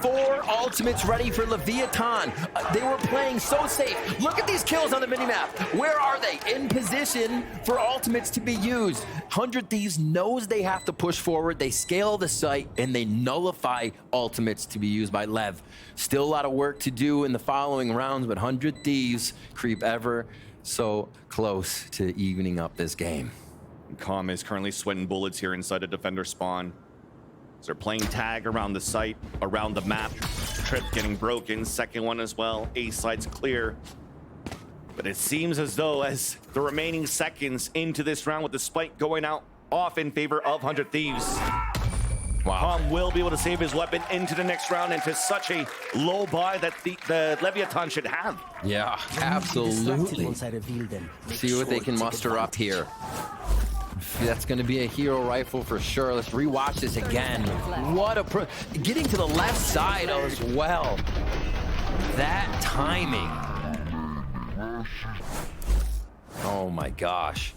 4 ultimates ready for Leviatán. They were playing so safe. Look at these kills on the minimap. Where are they? In position for ultimates to be used. 100 Thieves knows they have to push forward. They scale the site, and they nullify ultimates to be used by Lev. Still a lot of work to do in the following rounds, but 100 Thieves creep ever so close to evening up this game. Calm is currently sweating bullets here inside a defender spawn. So they're playing tag around the site, around the map. Trip getting broken, second one as well. A side's clear. But it seems as though as the remaining seconds into this round with the spike going out off in favor of 100 Thieves. Wow. Calm will be able to save his weapon into the next round into such a low buy that the Leviatán should have. Yeah, absolutely. See what they can muster up here. That's going to be a hero rifle for sure. Let's rewatch this again. What a getting to the left side as well. That timing. Oh my gosh.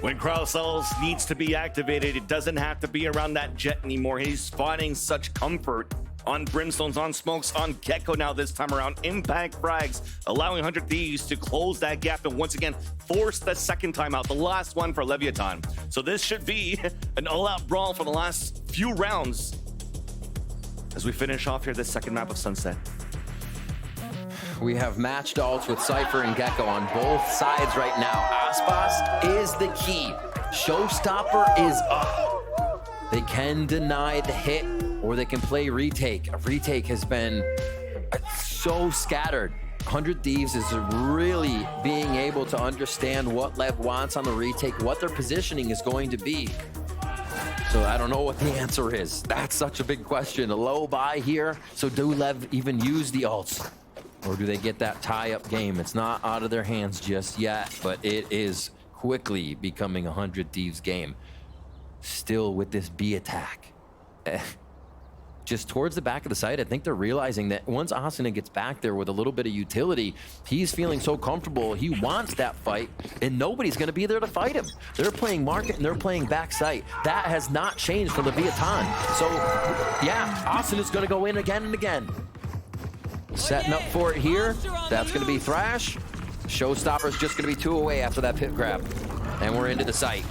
When Cryo needs to be activated, it doesn't have to be around that jet anymore. He's finding such comfort on Brimstones, on Smokes, on Gecko now this time around. Impact frags, allowing 100 Thieves to close that gap and once again force the second time out, the last one for Leviathan. So this should be an all-out brawl for the last few rounds as we finish off here this second map of Sunset. We have matched ults with Cypher and Gecko on both sides right now. Aspas is the key. Showstopper is up. They can deny the hit or they can play retake. Retake has been so scattered. 100 Thieves is really being able to understand what Lev wants on the retake, what their positioning is going to be. So I don't know what the answer is. That's such a big question. A low buy here. So do Lev even use the ults? Or do they get that tie-up game? It's not out of their hands just yet, but it is quickly becoming a 100 Thieves game. Still with this B attack. Just towards the back of the site, I think they're realizing that once Asuna gets back there with a little bit of utility, he's feeling so comfortable. He wants that fight, and nobody's going to be there to fight him. They're playing market, and they're playing back site. That has not changed for Leviathan. So, yeah, Asuna's going to go in again and again. Setting up for it here. That's going to be Thrash. Showstopper's just going to be 2 away after that pit grab. And we're into the site.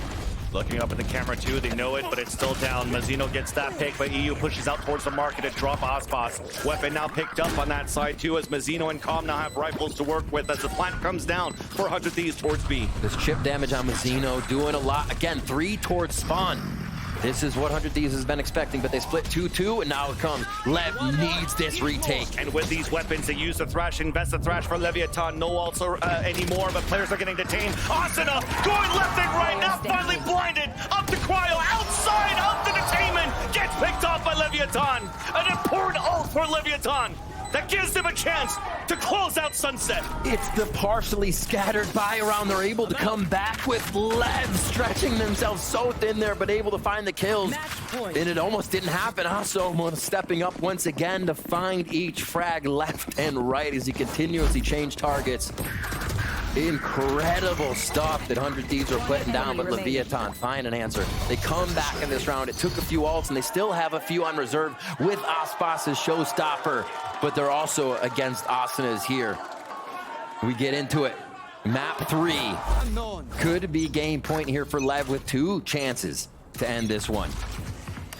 Looking up at the camera too, they know it, but it's still down. Mazzino gets that pick, but EU pushes out towards the market to drop Aspas. Weapon now picked up on that side too, as Mazzino and Com now have rifles to work with as the plant comes down. 400 Thieves towards B. This chip damage on Mazzino doing a lot. Again, 3 towards spawn. This is what 100 Thieves has been expecting, but they split 2-2, and now it comes. Lev needs this retake. And with these weapons, they use the Thrash, invest the Thrash for Leviathan. No ults anymore, but players are getting detained. Asuna going left and right, now finally blinded. Up to Cryo, outside of the detainment. Gets picked off by Leviathan. An important ult for Leviathan. That gives them a chance to close out Sunset. It's the partially scattered buy around. They're able to come back with Lev stretching themselves so thin there, but able to find the kills. And it almost didn't happen. Also stepping up once again to find each frag left and right as he continuously changed targets. Incredible stuff that 100 Thieves are putting down, but Leviathan find an answer. They come back in this round. It took a few ults, and they still have a few on reserve with Aspas' Showstopper, but they're also against Asuna's here. We get into it. Map 3 could be game point here for Lev with 2 chances to end this one.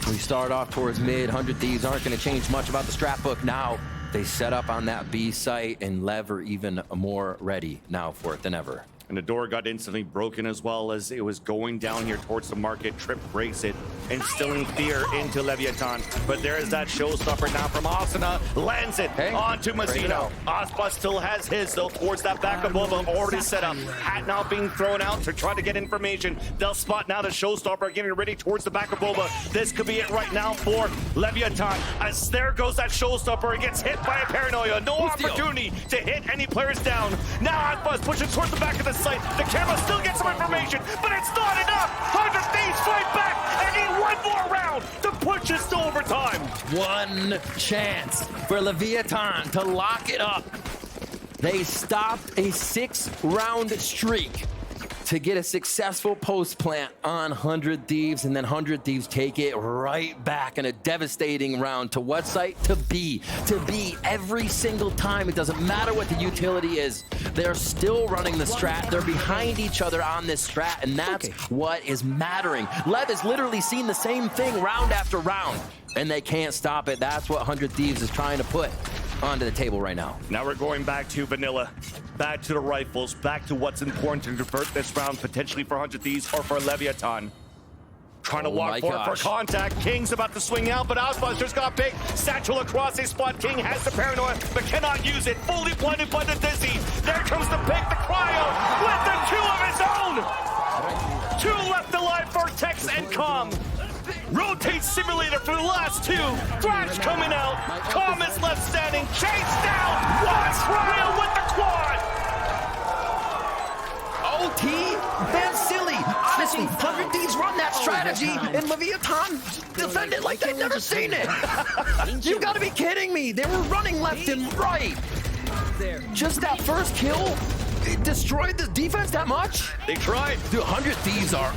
We start off towards mid. 100 Thieves aren't going to change much about the strat book now. They set up on that B site, and Lev are even more ready now for it than ever. And the door got instantly broken as well as it was going down here towards the market. Trip breaks it, instilling fear into Leviathan. But there is that showstopper now from Asuna. Lands it onto Mazzino. Aspas still has his, though, towards that back above him, already set up. Hat now being thrown out to try to get information. They'll spot now the showstopper getting ready towards the back of Boba. This could be it right now for Leviathan. As there goes that showstopper. It gets hit by a paranoia. No opportunity to hit any players down. Now Aspas pushes towards the back of the site. The camera still gets some information, but it's not enough. 100 Thieves fight back and need one more round to push us to overtime. One chance for Leviathan to lock it up. They stopped a 6-round streak to get a successful post plant on 100 Thieves, and then 100 Thieves take it right back in a devastating round to what site? To B. To B every single time. It doesn't matter what the utility is. They're still running the strat. They're behind each other on this strat, and that's what is mattering. Lev has literally seen the same thing round after round, and they can't stop it. That's what 100 Thieves is trying to put onto the table right now. Now we're going back to vanilla, back to the rifles, back to what's important to convert this round potentially for 100 Thieves or for Leviathan. Trying to walk forward for contact. King's about to swing out, but Aspas just got picked. Satchel across his spot. King has the paranoia, but cannot use it. Fully blinded by the dizzy. There comes the pick, the cryo, with the kill of his own. 2 left alive for Tex and Com. Rotate simulator for the last 2. Thrash coming out. Com is left standing. Chase down. One trial with the quad. OT? That's silly. Honestly, 100 Thieves run that strategy, and Leviathan defend it like they've never seen it. You gotta be kidding me. They were running left and right. Just that first kill, it destroyed the defense that much? They tried. Dude, 100 Thieves are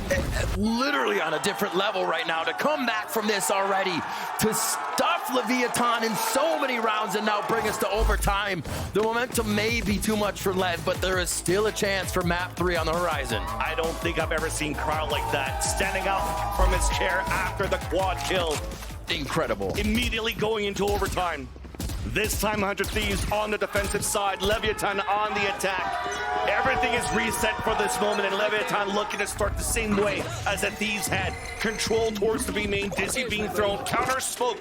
literally on a different level right now. To come back from this already, to stuff off Leviatán in so many rounds and now bring us to overtime. The momentum may be too much for Lev, but there is still a chance for map 3 on the horizon. I don't think I've ever seen Crowd like that, standing up from his chair after the quad kill. Incredible. Immediately going into overtime. This time 100 Thieves on the defensive side, Leviatán on the attack. Everything is reset for this moment, and Leviatán looking to start the same way as the Thieves had. Control towards the B main, Dizzy being thrown, counter smoke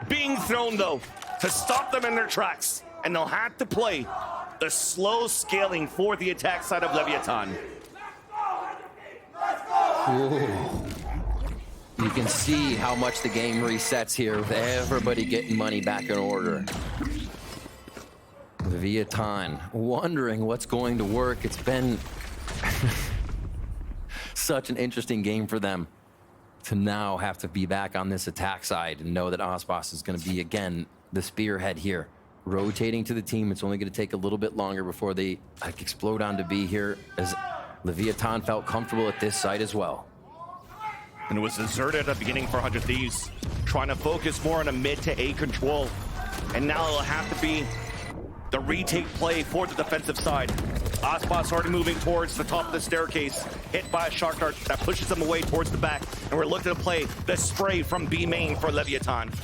being thrown though, to stop them in their tracks. And they'll have to play the slow scaling for the attack side of Leviatán. Ooh. You can see how much the game resets here with everybody getting money back in order. Leviatán wondering what's going to work. It's been such an interesting game for them to now have to be back on this attack side and know that Aspas is going to be, again, the spearhead here. Rotating to the team, it's only going to take a little bit longer before they explode onto B here, as Leviatán felt comfortable at this site as well. And it was deserted at the beginning for 100 Thieves, trying to focus more on a mid to A control. And now it'll have to be the retake play for the defensive side. Aspas already moving towards the top of the staircase, hit by a shark dart that pushes them away towards the back. And we're looking to play the spray from B main for Leviatán.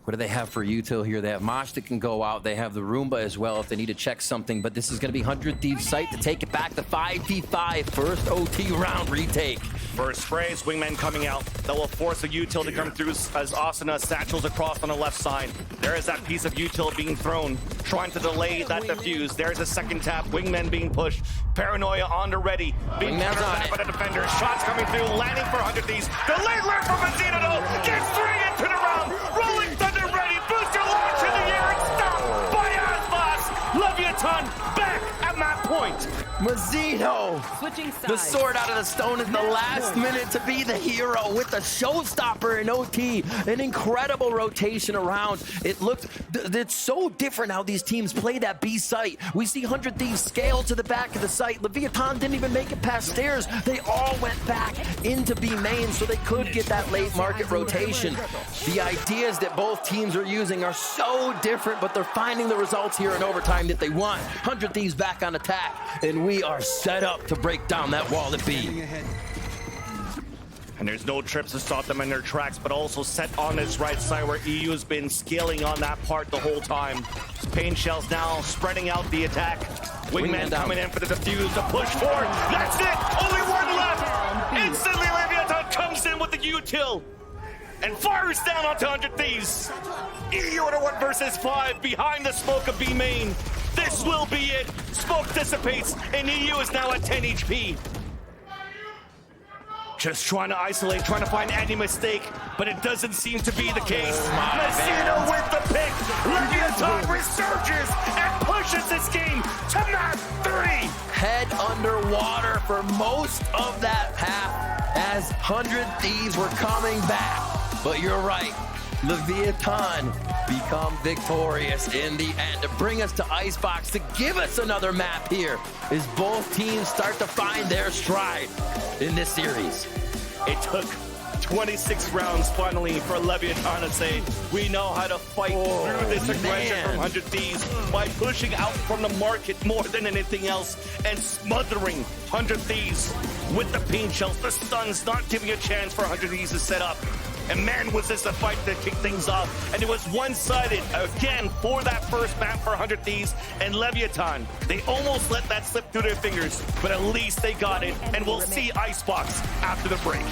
What do they have for util here? They have Mosh that can go out. They have the Roomba as well if they need to check something. But this is going to be 100 Thieves site to take it back to 5v5. First OT round retake. First sprays, Wingman coming out. That will force a util to come through as Asuna satchels across on the left side. There is that piece of util being thrown, trying to delay that defuse. There's a second tap. Wingman being pushed. Paranoia on the ready. Being countered back by the defender. Shots coming through, landing for 100 Thieves. The late lurk from Mazino though gets 3 into the round. Rolling Thunder ready. Booster launch in the air and stopped by Aspas. Leviatán back at map point. Mazino, the sword out of the stone in the last minute to be the hero with the showstopper in OT. An incredible rotation around. It looked, it's so different how these teams play that B site. We see 100 Thieves scale to the back of the site. Leviatán didn't even make it past stairs. They all went back into B main so they could get that late market rotation. The ideas that both teams are using are so different, but they're finding the results here in overtime that they want. 100 Thieves back on attack, and we are set up to break down that wall at B. And there's no trips to stop them in their tracks, but also set on this right side where EU has been scaling on that part the whole time. Pain Shells now spreading out the attack. Wingman coming in for the defuse, the push forward. That's it! Only one left! Instantly Leviatán comes in with the util and fires down onto 100 Thieves. EU in a 1 versus 5 behind the smoke of B main. This will be it. Smoke dissipates, and EU is now at 10 HP. Just trying to isolate, trying to find any mistake, but it doesn't seem to be the case. Messina with the pick. Leviatán resurges and pushes this game to map 3. Head underwater for most of that half as 100 Thieves were coming back. But you're right, Leviatán become victorious in the end to bring us to Icebox to give us another map here as both teams start to find their stride in this series. It took 26 rounds finally for Leviatán to say, we know how to fight through this aggression from 100 Thieves by pushing out from the market more than anything else and smothering 100 Thieves with the pain shells, the stuns, not giving a chance for 100 Thieves to set up. And man, was this a fight that kicked things off. And it was one-sided again for that first map for 100 Thieves and Leviatán. They almost let that slip through their fingers, but at least they got it. And we'll see Icebox after the break.